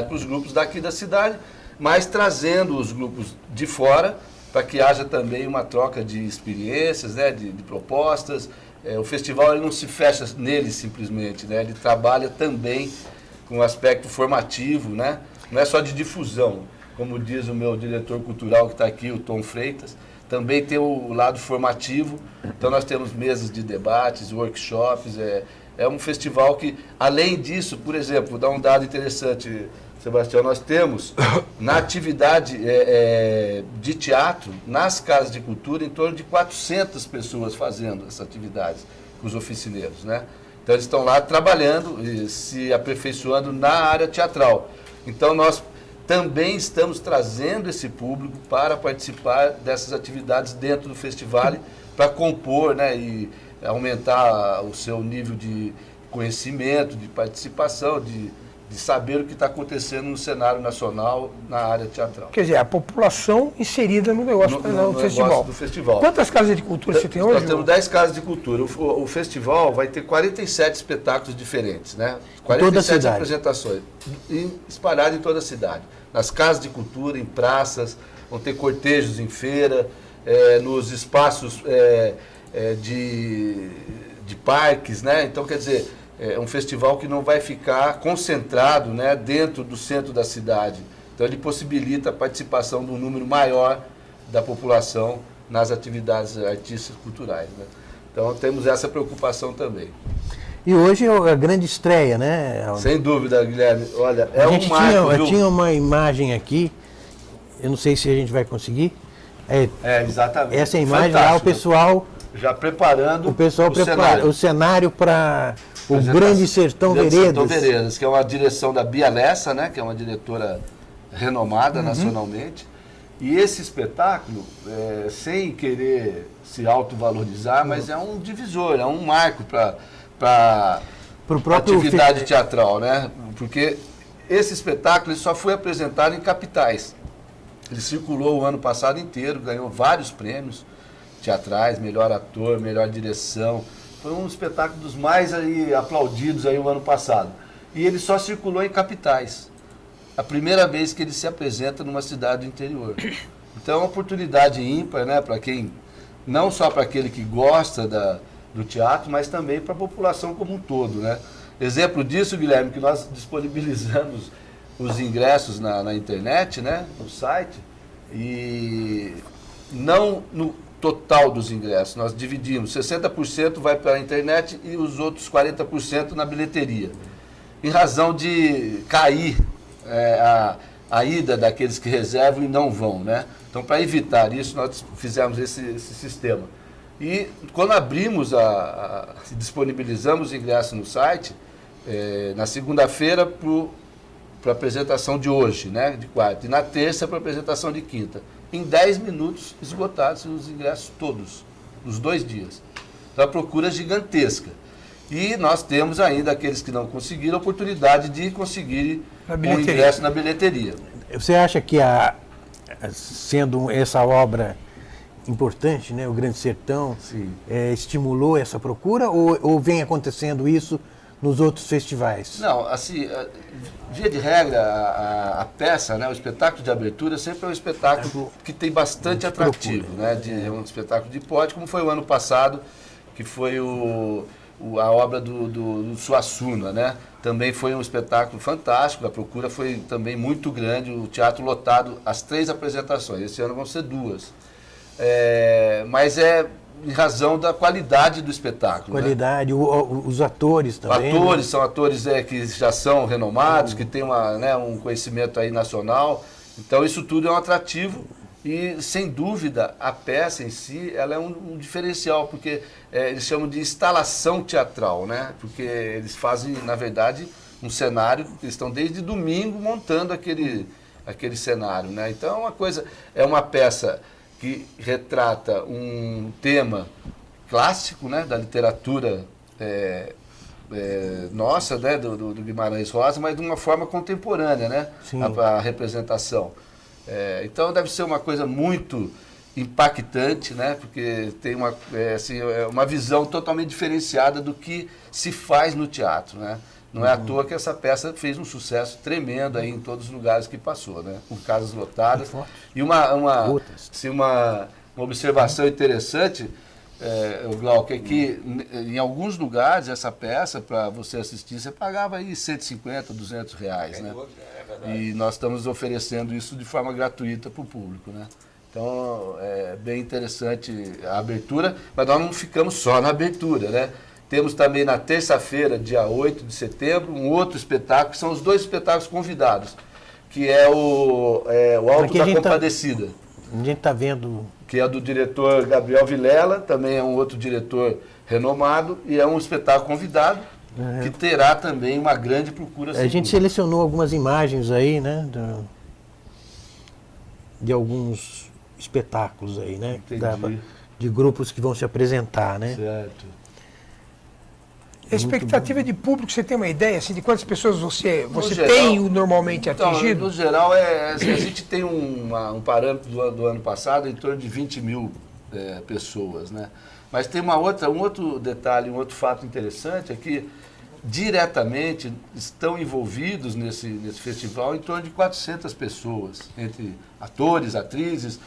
para os grupos daqui da cidade, mas trazendo os grupos de fora para que haja também uma troca de experiências, né, de propostas. O festival ele não se fecha nele simplesmente, né, ele trabalha também com um aspecto formativo, né, não é só de difusão. Como diz o meu diretor cultural que está aqui, o Tom Freitas, também tem o lado formativo. Então nós temos mesas de debates, workshops. É um festival que, além disso, por exemplo, vou dar um dado interessante, Sebastião, nós temos na atividade de teatro, nas casas de cultura, em torno de 400 pessoas fazendo essa atividade com os oficineiros, né? Então eles estão lá trabalhando e se aperfeiçoando na área teatral. Então nós também estamos trazendo esse público para participar dessas atividades dentro do festival, para compor, né, e aumentar o seu nível de conhecimento, de participação, de saber o que está acontecendo no cenário nacional na área teatral. Quer dizer, a população inserida no negócio do festival. Quantas casas de cultura você tem hoje? Nós temos 10 casas de cultura. O festival vai ter 47 espetáculos diferentes, né? 47 apresentações espalhadas em toda a cidade. Nas casas de cultura, em praças, vão ter cortejos em feira, nos espaços de parques, né? Então, quer dizer, é um festival que não vai ficar concentrado, né, dentro do centro da cidade. Então, ele possibilita a participação de um número maior da população nas atividades artísticas e culturais, né? Então, temos essa preocupação também. E hoje é a grande estreia, né? Sem dúvida, Guilherme. Olha, um marco, eu tinha uma imagem aqui, eu não sei se a gente vai conseguir. Exatamente. Essa imagem lá, o pessoal... Já preparando o cenário para o Grande Sertão Veredas. Sertão Veredas, que é uma direção da Bia Lessa, né, que é uma diretora renomada nacionalmente. E esse espetáculo, sem querer se autovalorizar, mas é um divisor, é um marco para a atividade teatral, né? Porque esse espetáculo ele só foi apresentado em capitais. Ele circulou o ano passado inteiro, ganhou vários prêmios teatrais, melhor ator, melhor direção. Foi um espetáculo dos mais aplaudidos o ano passado. E ele só circulou em capitais. A primeira vez que ele se apresenta numa cidade do interior. Então é uma oportunidade ímpar, né, para quem, não só para aquele que gosta do teatro, mas também para a população como um todo, né? Exemplo disso, Guilherme, que nós disponibilizamos os ingressos na internet, né, no site, e não no total dos ingressos, nós dividimos, 60% vai para a internet e os outros 40% na bilheteria. Em razão de cair a ida daqueles que reservam e não vão, né? Então, para evitar isso, nós fizemos esse sistema. E quando abrimos, disponibilizamos os ingressos no site, na segunda-feira, para o para a apresentação de hoje, né, de quarta, e na terça para a apresentação de quinta. Em 10 minutos esgotados os ingressos todos, nos 2 dias. Então a procura é gigantesca. E nós temos ainda aqueles que não conseguiram a oportunidade de conseguir um ingresso na bilheteria. Você acha que sendo essa obra importante, né, o Grande Sertão, estimulou essa procura ou vem acontecendo isso nos outros festivais? Não, assim, via de regra, a peça, né, o espetáculo de abertura sempre é um espetáculo que tem bastante atrativo, né, é um espetáculo de porte, como foi o ano passado, que foi a obra do Suassuna, né? Também foi um espetáculo fantástico, a procura foi também muito grande, o teatro lotado, as 3 apresentações, esse ano vão ser 2. Mas em razão da qualidade do espetáculo. Qualidade, né? Os atores também. Atores, né? São atores que já são renomados, que têm um conhecimento aí nacional, então isso tudo é um atrativo. E, sem dúvida, a peça em si, ela é um diferencial, porque eles chamam de instalação teatral, né? Porque eles fazem, na verdade, um cenário, eles estão desde domingo montando aquele cenário, né? Então, é uma peça que retrata um tema clássico, né, da literatura nossa, né, do Guimarães Rosa, mas de uma forma contemporânea, né? A representação. Então deve ser uma coisa muito impactante, né? Porque tem uma visão totalmente diferenciada do que se faz no teatro, né? Não é à toa que essa peça fez um sucesso tremendo aí em todos os lugares que passou, né? Com casas lotadas. E uma observação interessante, Glauco, é que em alguns lugares essa peça, para você assistir, você pagava aí 150, 200 reais, né? E nós estamos oferecendo isso de forma gratuita para o público, né? Então, é bem interessante a abertura, mas nós não ficamos só na abertura, né? Temos também na terça-feira, dia 8 de setembro, um outro espetáculo, que são os 2 espetáculos convidados, que é o Alto da Compadecida. A gente está vendo... Que é do diretor Gabriel Vilela, também é um outro diretor renomado, e é um espetáculo convidado, que terá também uma grande procura. A gente selecionou algumas imagens aí, né, de alguns espetáculos aí, né, de grupos que vão se apresentar, né. Certo. A expectativa de público, você tem uma ideia assim, de quantas pessoas você tem normalmente atingido? No geral, a gente tem um parâmetro do ano passado em torno de 20 mil pessoas, né? Mas tem um outro detalhe, um outro fato interessante, é que diretamente estão envolvidos nesse festival em torno de 400 pessoas, entre atores, atrizes,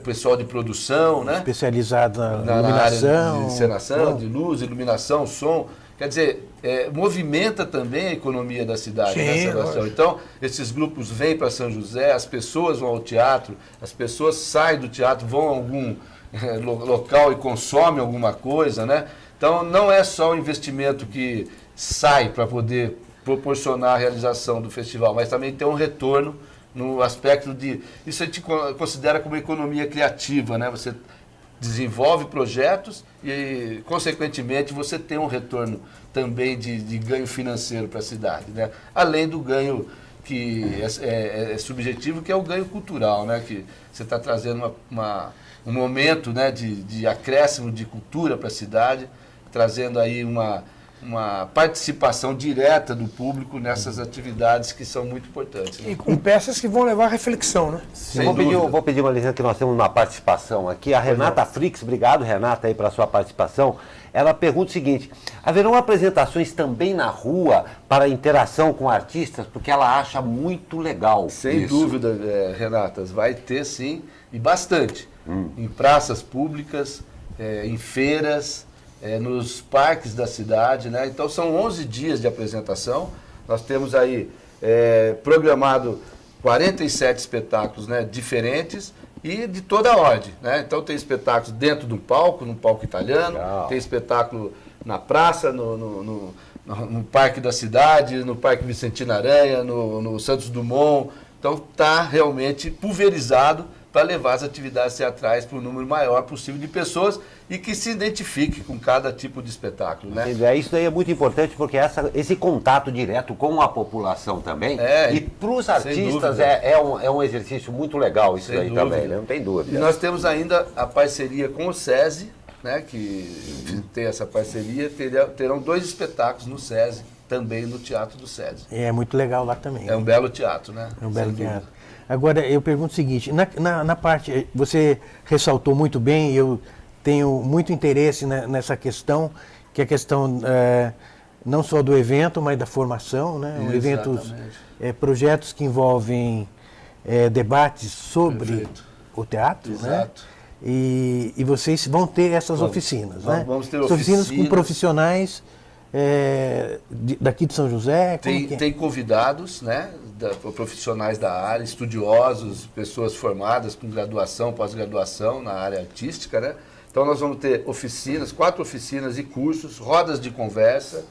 pessoal de produção, né? Especializado na iluminação, área de encenação, de luz, iluminação, som. Quer dizer, movimenta também a economia da cidade, né, Sebastião? Então, esses grupos vêm para São José, as pessoas vão ao teatro, as pessoas saem do teatro, vão a algum local e consomem alguma coisa, né? Então, não é só o investimento que sai para poder proporcionar a realização do festival, mas também tem um retorno no aspecto de... Isso a gente considera como economia criativa, né? Você desenvolve projetos e, consequentemente, você tem um retorno também de ganho financeiro para a cidade, né? Além do ganho que é subjetivo, que é o ganho cultural, né? Que você está trazendo um momento, né, de acréscimo de cultura para a cidade, trazendo aí uma participação direta do público nessas atividades que são muito importantes, né? E com peças que vão levar à reflexão, né? Vou pedir uma licença, que nós temos uma participação aqui. A Renata Frix, obrigado, Renata, aí pela sua participação. Ela pergunta o seguinte: haverão apresentações também na rua para interação com artistas? Porque ela acha muito legal. Sem dúvida, Renata, vai ter sim, e bastante. Em praças públicas, em feiras, nos parques da cidade, né? Então são 11 dias de apresentação. Nós temos aí programado 47 espetáculos, né, diferentes e de toda a ordem, né? Então tem espetáculos dentro do palco, no palco italiano, tem espetáculo na praça, no parque da cidade, no Parque Vicentino Aranha, no Santos Dumont. Então está realmente pulverizado para levar as atividades teatrais para um número maior possível de pessoas e que se identifique com cada tipo de espetáculo, né? Isso daí é muito importante porque esse contato direto com a população também, e para os artistas é um exercício muito legal isso daí também, né? Não tem dúvida. E nós temos ainda a parceria com o SESI, né, que tem essa parceria, terão 2 espetáculos no SESI, também no Teatro do SESI. É muito legal lá também. É um belo teatro, né? É um belo teatro. Agora, eu pergunto o seguinte, na parte, você ressaltou muito bem, eu tenho muito interesse nessa questão, que é a questão não só do evento, mas da formação, né? Eventos, projetos que envolvem debates sobre o teatro, Exato. né? E vocês vão ter essas oficinas, né? Vamos ter oficinas com profissionais daqui de São José. Tem convidados, né? Profissionais da área, estudiosos, pessoas formadas com graduação, pós-graduação na área artística, né? Então nós vamos ter oficinas, 4 oficinas e cursos, rodas de conversa.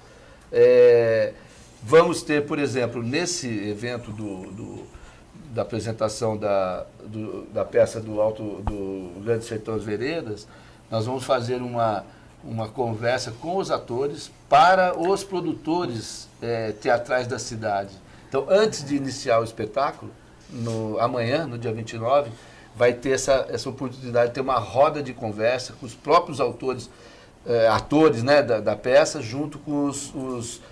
Vamos ter, por exemplo, nesse evento da apresentação da peça do Grande Sertão das Veredas, nós vamos fazer uma conversa com os atores para os produtores teatrais da cidade. Então, antes de iniciar o espetáculo, amanhã, no dia 29, vai ter essa oportunidade de ter uma roda de conversa com os próprios atores, né, da peça, junto com os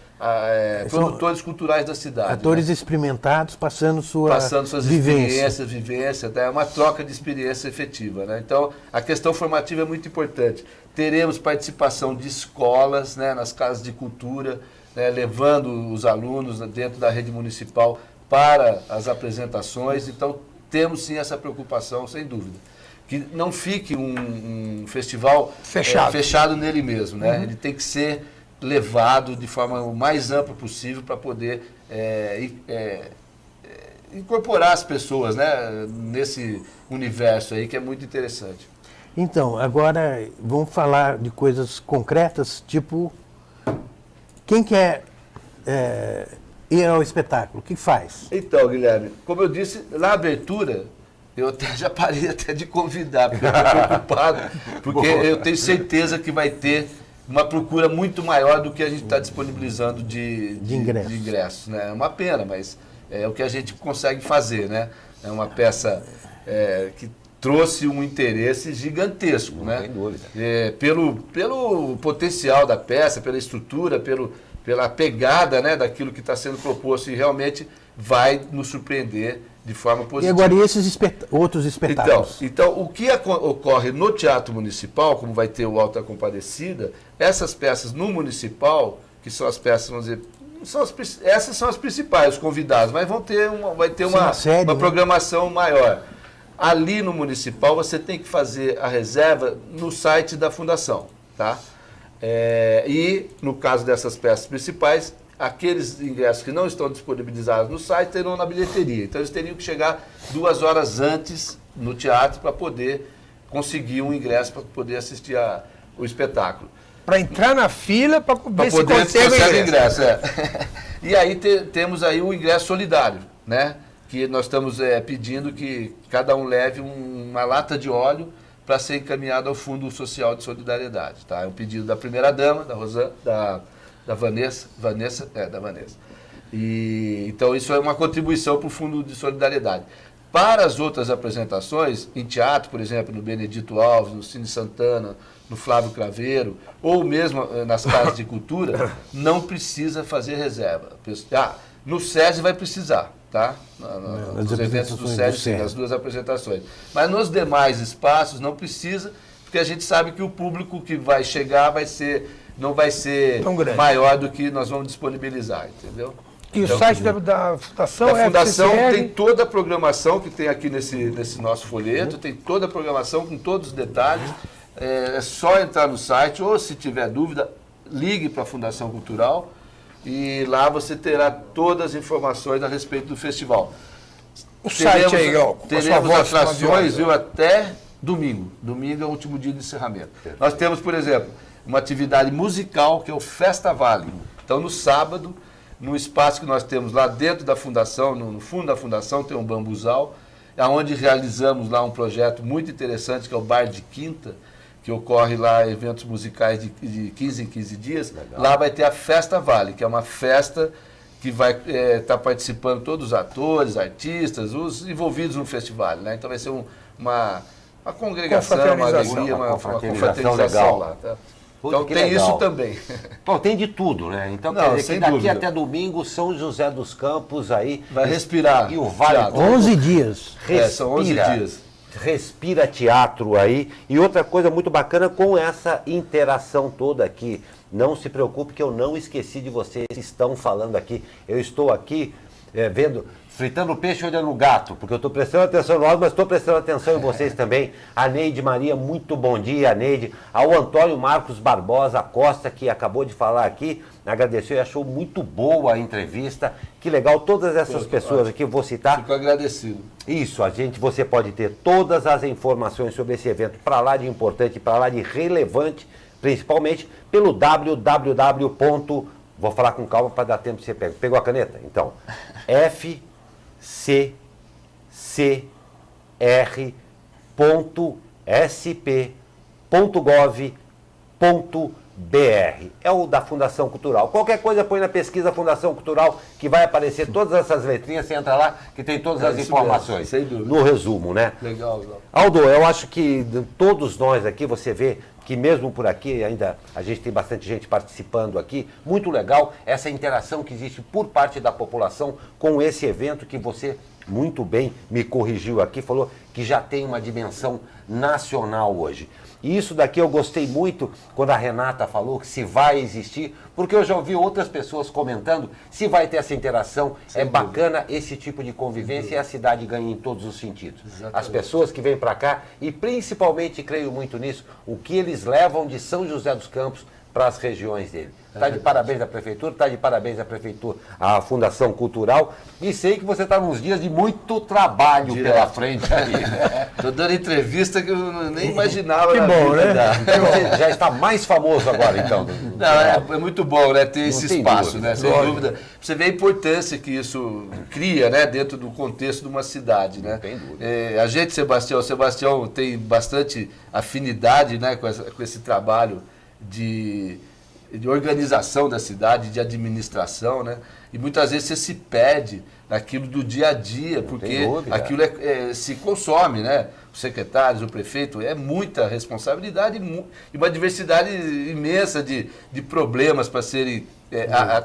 produtores culturais da cidade. Atores, né, experimentados, passando suas vivências, é uma troca de experiência efetiva, né? Então, a questão formativa é muito importante. Teremos participação de escolas, né, nas casas de cultura, né, levando os alunos dentro da rede municipal para as apresentações. Então, temos sim essa preocupação, sem dúvida. Que não fique um festival fechado nele mesmo, né? Ele tem que ser levado de forma o mais ampla possível para poder incorporar as pessoas, né, nesse universo aí que é muito interessante. Então, agora vamos falar de coisas concretas, tipo, quem quer ir ao espetáculo, o que faz? Então, Guilherme, como eu disse, na abertura, eu já parei de convidar, porque eu estou preocupado, porque eu tenho certeza que vai ter uma procura muito maior do que a gente está disponibilizando de ingressos. Né? É uma pena, mas é o que a gente consegue fazer, né? É uma peça que trouxe um interesse gigantesco, né? Sem dúvida. Pelo potencial da peça, pela estrutura, pela pegada, né, daquilo que está sendo proposto, e realmente vai nos surpreender de forma positiva. E agora, e esses outros espetáculos? Então, o que ocorre no Teatro Municipal, como vai ter o Alta Compadecida, essas peças no Municipal, que são as peças, vamos dizer, essas são as principais, os convidados, mas vai ter uma programação maior. Ali no Municipal, você tem que fazer a reserva no site da Fundação, tá? E, no caso dessas peças principais, aqueles ingressos que não estão disponibilizados no site terão na bilheteria. Então, eles teriam que chegar 2 horas antes no teatro para poder conseguir um ingresso, para poder assistir o espetáculo. Para entrar na fila, para ver se consegue o ingresso. E aí temos aí o ingresso solidário, né? Que nós estamos pedindo que cada um leve uma lata de óleo para ser encaminhado ao Fundo Social de Solidariedade. Tá? É um pedido da primeira-dama, da Vanessa. Então, isso é uma contribuição para o Fundo de Solidariedade. Para as outras apresentações, em teatro, por exemplo, no Benedito Alves, no Cine Santana, no Flávio Craveiro, ou mesmo nas casas de cultura, não precisa fazer reserva. No SESI vai precisar, tá? Nos eventos do SESI, nas 2 apresentações. Mas nos demais espaços não precisa, porque a gente sabe que o público que vai chegar não vai ser maior do que nós vamos disponibilizar, entendeu? E o site da Fundação A Fundação tem toda a programação que tem aqui nesse nosso folheto, tem toda a programação com todos os detalhes. É só entrar no site, ou se tiver dúvida, ligue para a Fundação Cultural e lá você terá todas as informações a respeito do festival. O site aí, ó. Teremos atrações, viu, até domingo. Domingo é o último dia de encerramento. Nós temos, por exemplo, uma atividade musical que é o Festa Vale. Então, no sábado, no espaço que nós temos lá dentro da Fundação, no fundo da Fundação, tem um bambuzal, onde realizamos lá um projeto muito interessante, que é o Bar de Quinta, que ocorre lá eventos musicais de 15 em 15 dias. Legal. Lá vai ter a Festa Vale, que é uma festa que vai estar participando todos os atores, artistas, os envolvidos no festival, né? Então vai ser uma congregação, uma alegria, uma confraternização legal. Lá, tá? Então tem legal. Isso também. Bom, tem de tudo, né? Então quer dizer que daqui até domingo, São José dos Campos aí... Vai respirar. E o Vale... 11 dias. São 11 dias. Respira teatro aí. E outra coisa muito bacana com essa interação toda aqui. Não se preocupe que eu não esqueci de vocês que estão falando aqui. Eu estou aqui vendo... Fritando peixe olhando o gato, porque eu estou prestando atenção em nós, mas estou prestando atenção em vocês também. A Neide Maria, muito bom dia, Neide. Ao Antônio Marcos Barbosa Costa, que acabou de falar aqui, agradeceu e achou muito boa a entrevista. Que legal, todas essas pessoas aqui, eu vou citar. Fico agradecido. Isso, você pode ter todas as informações sobre esse evento, para lá de importante, para lá de relevante, principalmente pelo www. Vou falar com calma para dar tempo de você pegar. Pegou a caneta? Então, fccr.sp.gov.br. É o da Fundação Cultural. Qualquer coisa põe na pesquisa Fundação Cultural, que vai aparecer todas essas letrinhas, você entra lá, que tem todas as informações. Sem dúvida. No resumo, né? Legal. Aldo, eu acho que todos nós aqui, você vê que mesmo por aqui, ainda a gente tem bastante gente participando aqui, muito legal essa interação que existe por parte da população com esse evento que você muito bem me corrigiu aqui, falou que já tem uma dimensão nacional hoje. E isso daqui eu gostei muito quando a Renata falou que se vai existir, porque eu já ouvi outras pessoas comentando se vai ter essa interação. Sem dúvida. Bacana esse tipo de convivência e a cidade ganha em todos os sentidos. Exatamente. As pessoas que vêm para cá, e principalmente, creio muito nisso, o que eles levam de São José dos Campos para as regiões dele. Está de parabéns à Prefeitura, está de parabéns à Prefeitura, à Fundação Cultural, e sei que você está nos dias de muito trabalho pela frente aí. Estou dando entrevista que eu nem imaginava. Que bom, né? Então você já está mais famoso agora, então. Não, é muito bom, né, ter esse espaço, dúvida, né? Sem dúvida. Você vê a importância que isso cria, né, dentro do contexto de uma cidade, né? Tem dúvida. A gente, Sebastião tem bastante afinidade, né, com esse trabalho de organização da cidade, de administração, né? E muitas vezes você se perde naquilo do dia a dia, porque aquilo se consome, né? Os secretários, o prefeito, é muita responsabilidade e uma diversidade imensa de problemas para serem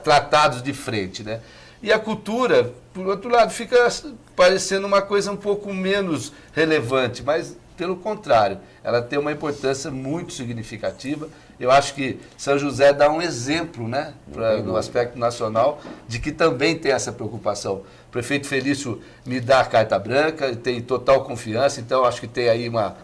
tratados de frente, né? E a cultura, por outro lado, fica parecendo uma coisa um pouco menos relevante, mas pelo contrário, ela tem uma importância muito significativa. Eu acho que São José dá um exemplo, né, no aspecto nacional, de que também tem essa preocupação. O prefeito Felício me dá a carta branca, tem total confiança, então acho que tem aí uma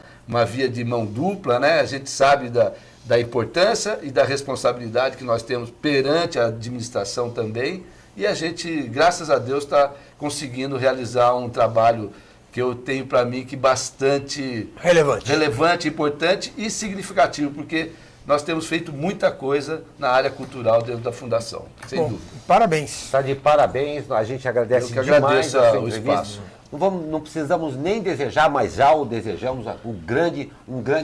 via de mão dupla, né? A gente sabe da importância e da responsabilidade que nós temos perante a administração também, e a gente, graças a Deus, está conseguindo realizar um trabalho que eu tenho para mim que bastante relevante, importante e significativo, porque nós temos feito muita coisa na área cultural dentro da Fundação, sem dúvida. Parabéns. Está de parabéns, a gente agradece demais. Eu que agradeço o espaço. Não precisamos nem desejar, mas já o desejamos um grande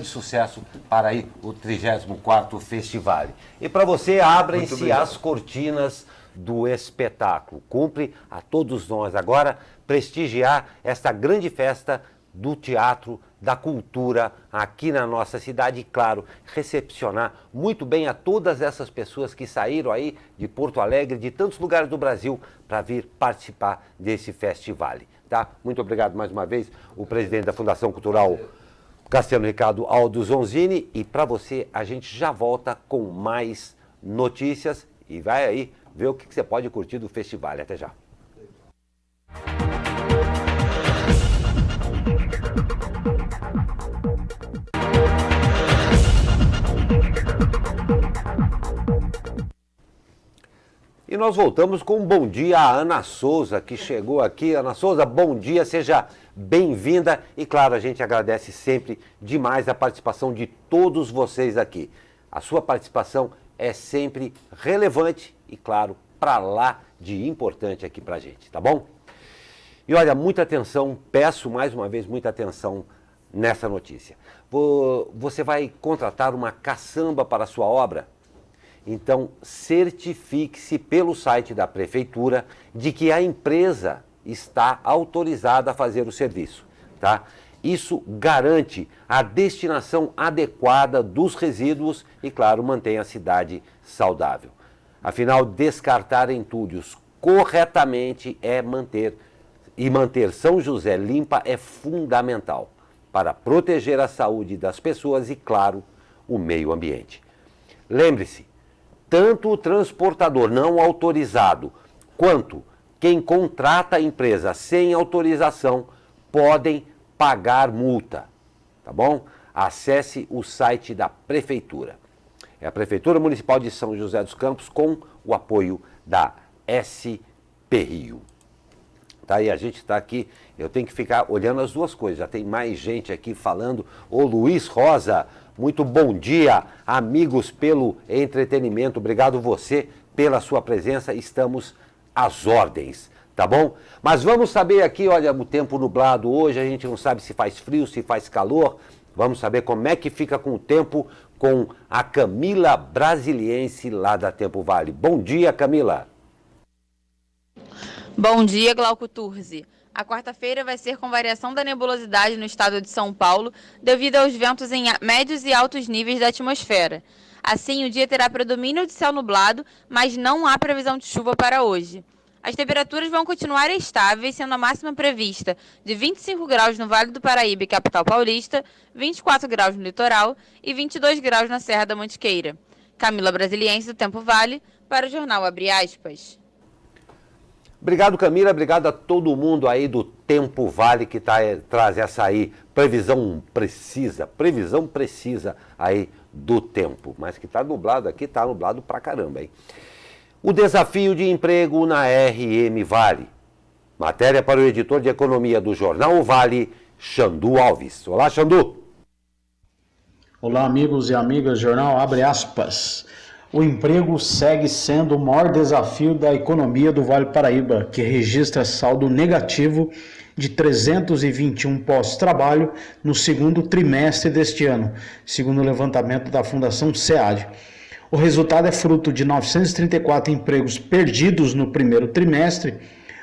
sucesso para aí o 34º Festival. E para você, abrem-se as cortinas do espetáculo. Cumpre a todos nós agora prestigiar esta grande festa do teatro, da cultura aqui na nossa cidade e, claro, recepcionar muito bem a todas essas pessoas que saíram aí de Porto Alegre, de tantos lugares do Brasil, para vir participar desse festival. Tá? Muito obrigado mais uma vez, o presidente da Fundação Cultural, Cassiano Ricardo Aldo Zonzini, e para você a gente já volta com mais notícias e vai aí ver o que você pode curtir do festival. Até já. E nós voltamos com um bom dia à Ana Souza, que chegou aqui. Ana Souza, bom dia, seja bem-vinda. E claro, a gente agradece sempre demais a participação de todos vocês aqui. A sua participação é sempre relevante e, claro, para lá de importante aqui pra gente, tá bom? E olha, muita atenção, peço mais uma vez muita atenção nessa notícia. Você vai contratar uma caçamba para a sua obra? Então, certifique-se pelo site da prefeitura de que a empresa está autorizada a fazer o serviço, tá? Isso garante a destinação adequada dos resíduos e, claro, mantém a cidade saudável. Afinal, descartar entulhos corretamente manter São José limpa é fundamental para proteger a saúde das pessoas e, claro, o meio ambiente. Lembre-se, tanto o transportador não autorizado quanto quem contrata a empresa sem autorização podem pagar multa, tá bom? Acesse o site da Prefeitura. É a Prefeitura Municipal de São José dos Campos com o apoio da SP Rio. Tá, e a gente está aqui, eu tenho que ficar olhando as duas coisas, já tem mais gente aqui falando. Ô Luiz Rosa, muito bom dia, amigos pelo entretenimento, obrigado você pela sua presença, estamos às ordens, tá bom? Mas vamos saber aqui, olha, o tempo nublado hoje, a gente não sabe se faz frio, se faz calor, vamos saber como é que fica com o tempo com a Camila Brasiliense lá da Tempo Vale. Bom dia, Camila. Bom dia, Glauco Turzi. A quarta-feira vai ser com variação da nebulosidade no estado de São Paulo, devido aos ventos em médios e altos níveis da atmosfera. Assim, o dia terá predomínio de céu nublado, mas não há previsão de chuva para hoje. As temperaturas vão continuar estáveis, sendo a máxima prevista de 25 graus no Vale do Paraíba e capital paulista, 24 graus no litoral e 22 graus na Serra da Mantiqueira. Camila Brasiliense, do Tempo Vale, para o jornal Abre Aspas. Obrigado, Camila, obrigado a todo mundo aí do Tempo Vale que traz essa aí previsão precisa aí do tempo. Mas que tá nublado aqui, tá nublado pra caramba, hein? O desafio de emprego na RM Vale. Matéria para o editor de economia do Jornal Vale, Xandu Alves. Olá, Xandu. Olá, amigos e amigas, Jornal Abre Aspas. O emprego segue sendo o maior desafio da economia do Vale do Paraíba, que registra saldo negativo de 321 pós-trabalho no segundo trimestre deste ano, segundo o levantamento da Fundação SEAD. O resultado é fruto de 934 empregos perdidos no primeiro trimestre,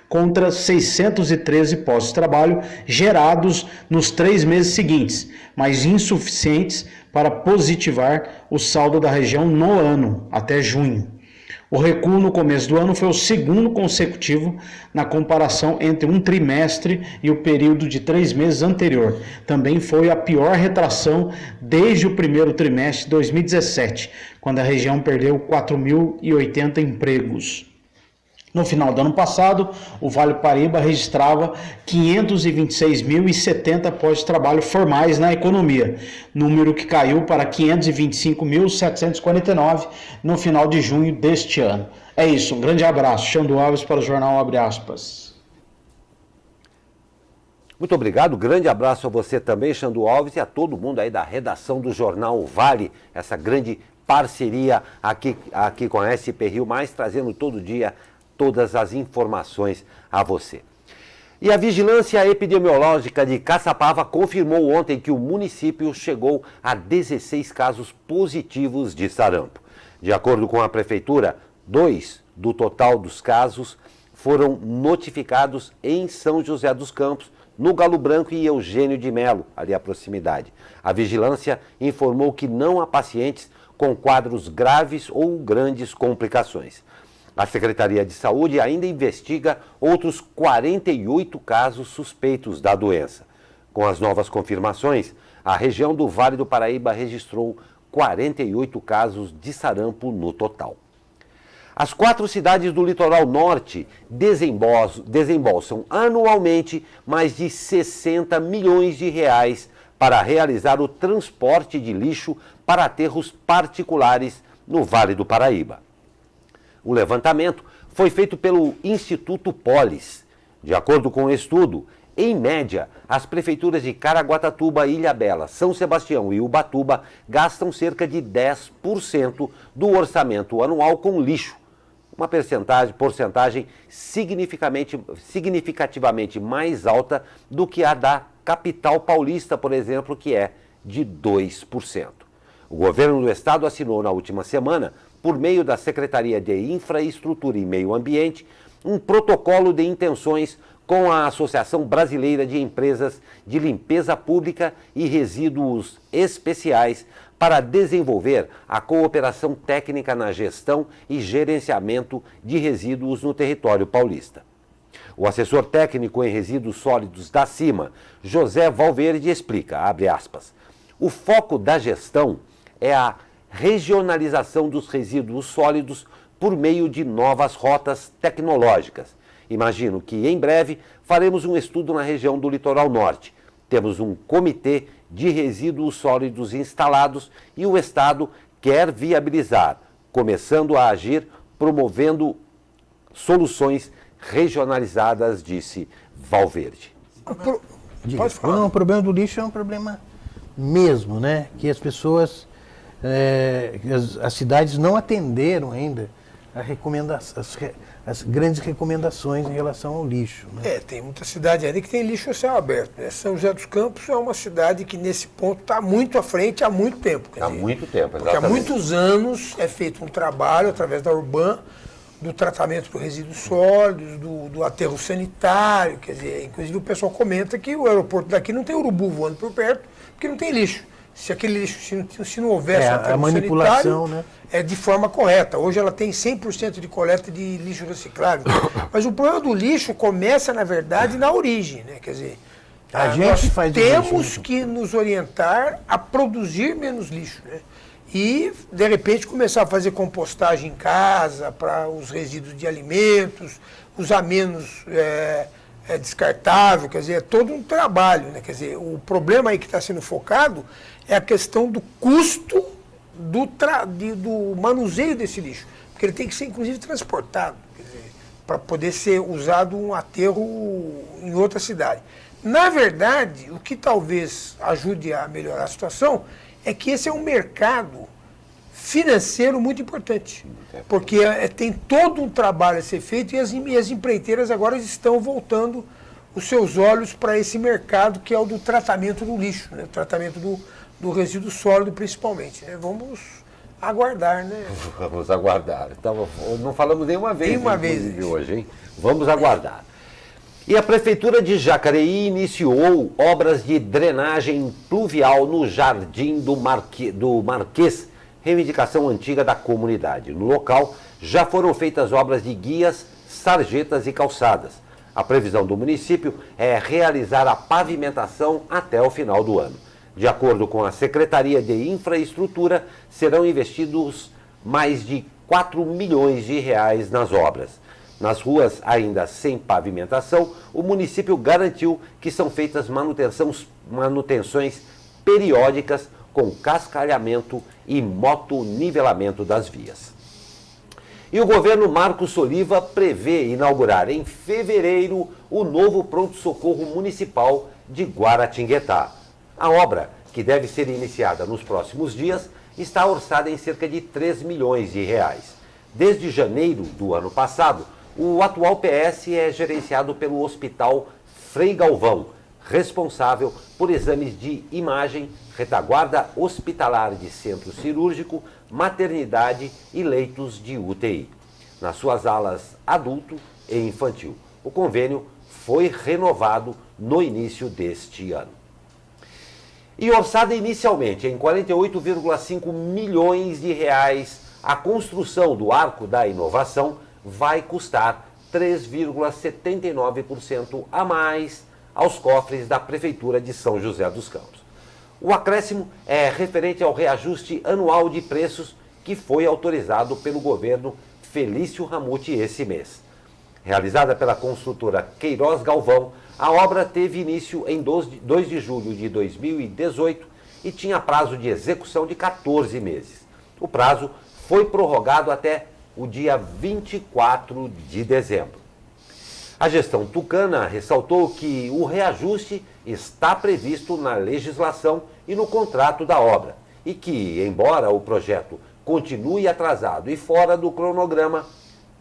contra 613 pós-trabalho gerados nos 3 meses seguintes, mas insuficientes para positivar o saldo da região no ano, até junho. O recuo no começo do ano foi o segundo consecutivo na comparação entre um trimestre e o período de 3 meses anterior. Também foi a pior retração desde o primeiro trimestre de 2017, quando a região perdeu 4.080 empregos. No final do ano passado, o Vale do Paraíba registrava 526.070 pós-trabalho formais na economia, número que caiu para 525.749 no final de junho deste ano. É isso, um grande abraço. Xandu Alves para o Jornal Abre Aspas. Muito obrigado, grande abraço a você também, Xandu Alves, e a todo mundo aí da redação do Jornal Vale, essa grande parceria aqui com a SP Rio, trazendo todo dia todas as informações a você. E a Vigilância Epidemiológica de Caçapava confirmou ontem que o município chegou a 16 casos positivos de sarampo. De acordo com a Prefeitura, 2 do total dos casos foram notificados em São José dos Campos, no Galo Branco e Eugênio de Melo, ali à proximidade. A Vigilância informou que não há pacientes com quadros graves ou grandes complicações. A Secretaria de Saúde ainda investiga outros 48 casos suspeitos da doença. Com as novas confirmações, a região do Vale do Paraíba registrou 48 casos de sarampo no total. As 4 cidades do litoral norte desembolsam anualmente mais de 60 milhões de reais para realizar o transporte de lixo para aterros particulares no Vale do Paraíba. O levantamento foi feito pelo Instituto Polis. De acordo com o estudo, em média, as prefeituras de Caraguatatuba, Ilhabela, São Sebastião e Ubatuba gastam cerca de 10% do orçamento anual com lixo. uma porcentagem significativamente mais alta do que a da capital paulista, por exemplo, que é de 2%. O governo do estado assinou na última semana, por meio da Secretaria de Infraestrutura e Meio Ambiente, um protocolo de intenções com a Associação Brasileira de Empresas de Limpeza Pública e Resíduos Especiais para desenvolver a cooperação técnica na gestão e gerenciamento de resíduos no território paulista. O assessor técnico em resíduos sólidos da CIMA, José Valverde, explica, abre aspas, o foco da gestão é a regionalização dos resíduos sólidos por meio de novas rotas tecnológicas. Imagino que, em breve, faremos um estudo na região do Litoral Norte. Temos um comitê de resíduos sólidos instalados e o Estado quer viabilizar, começando a agir, promovendo soluções regionalizadas, disse Valverde. Pode falar. Não, o problema do lixo é um problema mesmo, né? Que as pessoas, as cidades não atenderam ainda as grandes recomendações em relação ao lixo. Né? Tem muita cidade ainda que tem lixo a céu aberto. Né? São José dos Campos é uma cidade que nesse ponto está muito à frente há muito tempo. Há muito tempo, exatamente. Porque há muitos anos é feito um trabalho através da Urban do tratamento dos resíduos sólidos, do aterro sanitário, quer dizer, inclusive o pessoal comenta que o aeroporto daqui não tem urubu voando por perto, porque não tem lixo. Se aquele lixo, se não houvesse a manipulação, né? É de forma correta. Hoje ela tem 100% de coleta de lixo reciclável. Mas o problema do lixo começa, na verdade, na origem, né? Quer dizer, nós temos que nos orientar a produzir menos lixo, né? E, de repente, começar a fazer compostagem em casa para os resíduos de alimentos, usar menos descartável, quer dizer, é todo um trabalho, né? Quer dizer, o problema aí que está sendo focado é a questão do custo do manuseio desse lixo, porque ele tem que ser, inclusive, transportado, para poder ser usado um aterro em outra cidade. Na verdade, o que talvez ajude a melhorar a situação é que esse é um mercado financeiro muito importante, porque tem todo um trabalho a ser feito e as empreiteiras agora estão voltando os seus olhos para esse mercado que é o do tratamento do lixo, né? O tratamento do resíduo sólido principalmente. Né? Vamos aguardar, né? Vamos aguardar. Então, não falamos nenhuma vez, hoje, hein? Vamos aguardar. E a Prefeitura de Jacareí iniciou obras de drenagem pluvial no Jardim do Marquês, reivindicação antiga da comunidade. No local, já foram feitas obras de guias, sarjetas e calçadas. A previsão do município é realizar a pavimentação até o final do ano. De acordo com a Secretaria de Infraestrutura, serão investidos mais de 4 milhões de reais nas obras. Nas ruas ainda sem pavimentação, o município garantiu que são feitas manutenções periódicas com cascalhamento e motonivelamento das vias. E o governo Marcos Soliva prevê inaugurar em fevereiro o novo pronto-socorro municipal de Guaratinguetá. A obra, que deve ser iniciada nos próximos dias, está orçada em cerca de 3 milhões de reais. Desde janeiro do ano passado, o atual PS é gerenciado pelo Hospital Frei Galvão, responsável por exames de imagem, retaguarda hospitalar de centro cirúrgico, maternidade e leitos de UTI. Nas suas alas adulto e infantil. O convênio foi renovado no início deste ano. E orçada inicialmente em 48,5 milhões de reais, a construção do Arco da Inovação vai custar 3,79% a mais aos cofres da Prefeitura de São José dos Campos. O acréscimo é referente ao reajuste anual de preços que foi autorizado pelo governo Felício Ramute esse mês. Realizada pela construtora Queiroz Galvão, a obra teve início em 2 de julho de 2018 e tinha prazo de execução de 14 meses. O prazo foi prorrogado até o dia 24 de dezembro. A gestão tucana ressaltou que o reajuste está previsto na legislação e no contrato da obra e que, embora o projeto continue atrasado e fora do cronograma,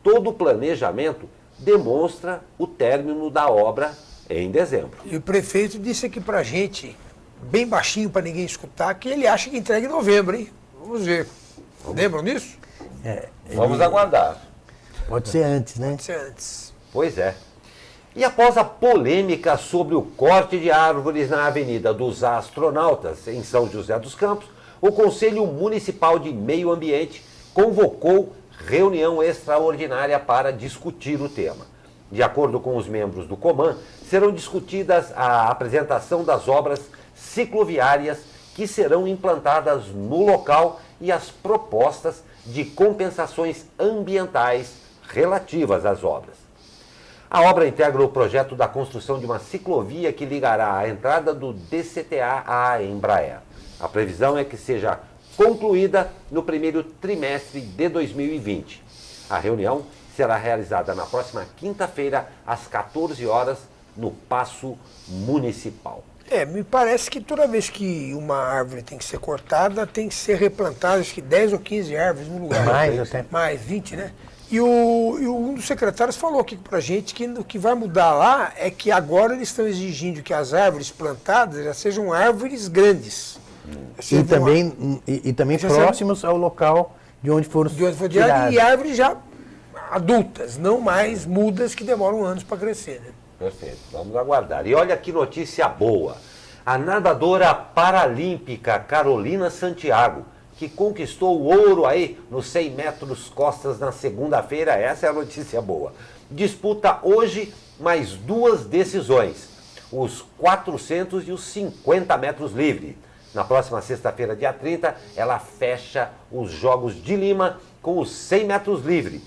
todo o planejamento demonstra o término da obra em dezembro. E o prefeito disse aqui pra gente, bem baixinho para ninguém escutar, que ele acha que entrega em novembro, hein? Vamos ver. Lembram disso? Vamos aguardar. Pode ser antes, né? Pode ser antes. Pois é. E após a polêmica sobre o corte de árvores na Avenida dos Astronautas, em São José dos Campos, o Conselho Municipal de Meio Ambiente convocou reunião extraordinária para discutir o tema. De acordo com os membros do COMAN, serão discutidas a apresentação das obras cicloviárias que serão implantadas no local e as propostas de compensações ambientais relativas às obras. A obra integra o projeto da construção de uma ciclovia que ligará a entrada do DCTA à Embraer. A previsão é que seja concluída no primeiro trimestre de 2020. A reunião será realizada na próxima quinta-feira, às 14 horas, no Paço Municipal. Me parece que toda vez que uma árvore tem que ser cortada, tem que ser replantada, acho que 10 ou 15 árvores no lugar. Mais até. Mais 20, né? E um dos secretários falou aqui pra gente que o que vai mudar lá é que agora eles estão exigindo que as árvores plantadas já sejam árvores grandes. E também próximos ao local de onde foram tiradas. E árvores já adultas, não mais mudas que demoram anos para crescer, né? Perfeito, vamos aguardar. E olha que notícia boa. A nadadora paralímpica Carolina Santiago, que conquistou o ouro aí nos 100 metros costas na segunda-feira, essa é a notícia boa. Disputa hoje mais duas decisões, os 400 e os 50 metros livre. Na próxima sexta-feira, dia 30, ela fecha os Jogos de Lima com os 100 metros livre.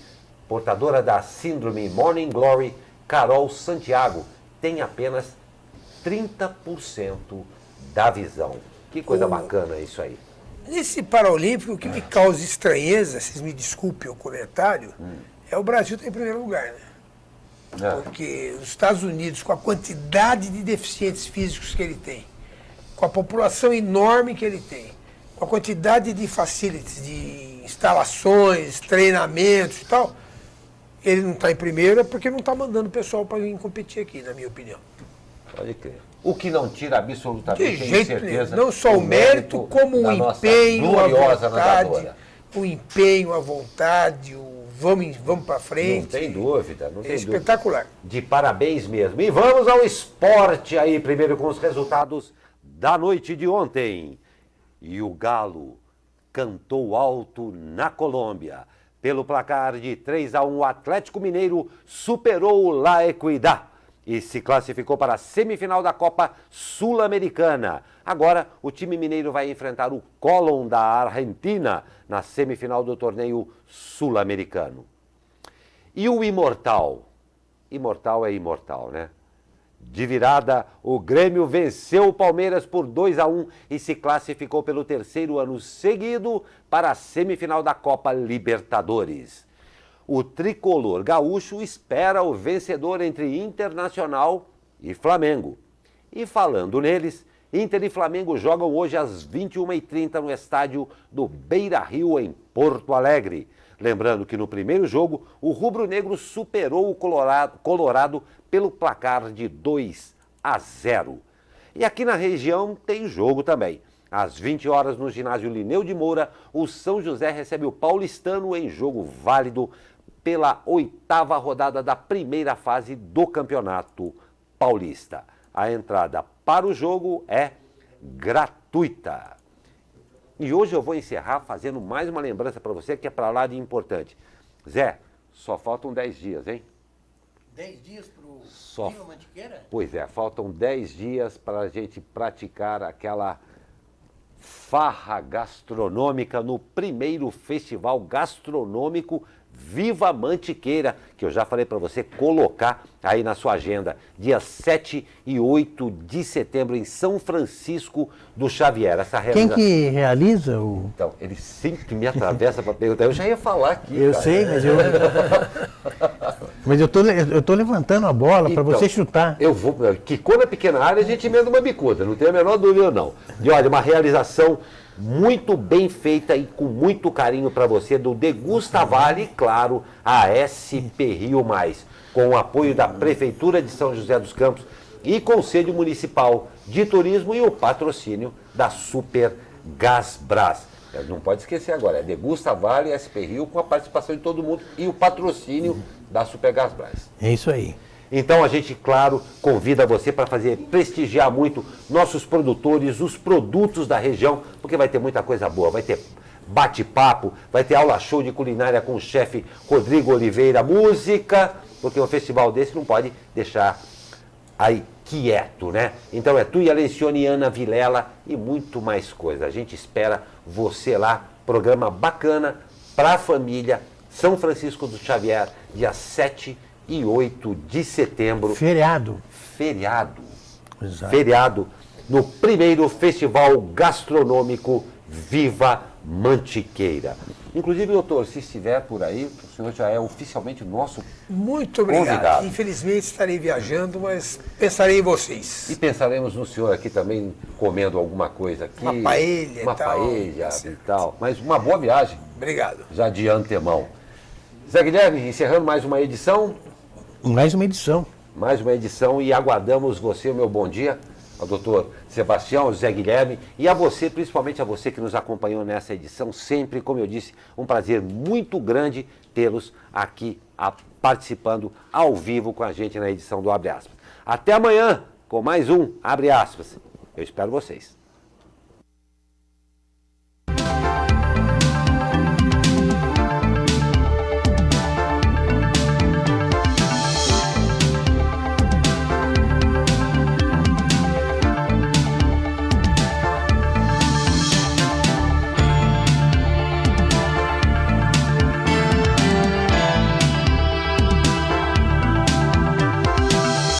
Portadora da síndrome Morning Glory, Carol Santiago tem apenas 30% da visão. Que coisa bacana isso aí. Nesse Paralímpico, o que me causa estranheza, vocês me desculpem o comentário, é o Brasil estar em primeiro lugar, né? Porque os Estados Unidos, com a quantidade de deficientes físicos que ele tem, com a população enorme que ele tem, com a quantidade de facilities, de instalações, treinamentos e tal, ele não está em primeiro é porque não está mandando o pessoal para vir competir aqui, na minha opinião. Pode crer. O que não tira absolutamente, de jeito certeza, nenhum. Não só o mérito, como o empenho, a vontade, nadadora. o empenho, a vontade, o vamos para frente. Não tem dúvida, não tem dúvida. Espetacular. De parabéns mesmo. E vamos ao esporte aí, primeiro com os resultados da noite de ontem. E o Galo cantou alto na Colômbia. Pelo placar de 3-1, o Atlético Mineiro superou o La Equidad e se classificou para a semifinal da Copa Sul-Americana. Agora, o time mineiro vai enfrentar o Colón da Argentina na semifinal do torneio sul-americano. E o Imortal? Imortal é imortal, né? De virada, o Grêmio venceu o Palmeiras por 2-1 e se classificou pelo terceiro ano seguido para a semifinal da Copa Libertadores. O tricolor gaúcho espera o vencedor entre Internacional e Flamengo. E falando neles, Inter e Flamengo jogam hoje às 21h30 no estádio do Beira-Rio, em Porto Alegre. Lembrando que no primeiro jogo, o rubro-negro superou o Colorado pelo placar de 2-0. E aqui na região tem jogo também. Às 20 horas no ginásio Lineu de Moura, o São José recebe o Paulistano em jogo válido pela 8ª rodada da primeira fase do Campeonato Paulista. A entrada para o jogo é gratuita. E hoje eu vou encerrar fazendo mais uma lembrança para você que é para lá de importante. Zé, só faltam 10 dias, hein? 10 dias para o Rio Mantiqueira? Pois é, faltam 10 dias para a gente praticar aquela farra gastronômica no primeiro festival gastronômico Viva Mantiqueira, que eu já falei para você colocar aí na sua agenda, dias 7 e 8 de setembro em São Francisco do Xavier. Quem que realiza o... Então, ele sempre me atravessa para perguntar, eu já ia falar aqui. Eu sei, mas eu tô levantando a bola para você chutar. Eu vou, quicou na pequena área, a gente emenda uma bicuda, não tem a menor dúvida não. E olha, uma realização muito bem feita e com muito carinho para você, do Degusta Vale e, claro, a SP Rio Mais, com o apoio da Prefeitura de São José dos Campos e Conselho Municipal de Turismo e o patrocínio da Super Gasbras. Não pode esquecer agora, é Degusta Vale e SP Rio, com a participação de todo mundo e o patrocínio da Super Gasbras. É isso aí. Então a gente, claro, convida você para prestigiar muito nossos produtores, os produtos da região, porque vai ter muita coisa boa, vai ter bate-papo, vai ter aula show de culinária com o chefe Rodrigo Oliveira, música, porque um festival desse não pode deixar aí quieto, né? Então é Tuia Lencioni e Ana Vilela e muito mais coisa. A gente espera você lá, programa bacana para a família, São Francisco do Xavier, dia 7 e 8 de setembro. Feriado. Feriado. Exato. Feriado no primeiro Festival Gastronômico Viva Mantiqueira. Inclusive, doutor, se estiver por aí, o senhor já é oficialmente nosso Muito obrigado. convidado. Infelizmente estarei viajando, mas pensarei em vocês. E pensaremos no senhor aqui também comendo alguma coisa aqui. Uma paella uma e tal. paella Certo. e tal. Mas uma boa viagem, Obrigado. já de antemão. Zé Guilherme, encerrando mais uma edição. Mais uma edição. Mais uma edição e aguardamos você, o meu bom dia, ao doutor Sebastião, ao Zé Guilherme e a você, principalmente a você que nos acompanhou nessa edição, sempre, como eu disse, um prazer muito grande tê-los aqui participando ao vivo com a gente na edição do Abre Aspas. Até amanhã com mais um Abre Aspas. Eu espero vocês.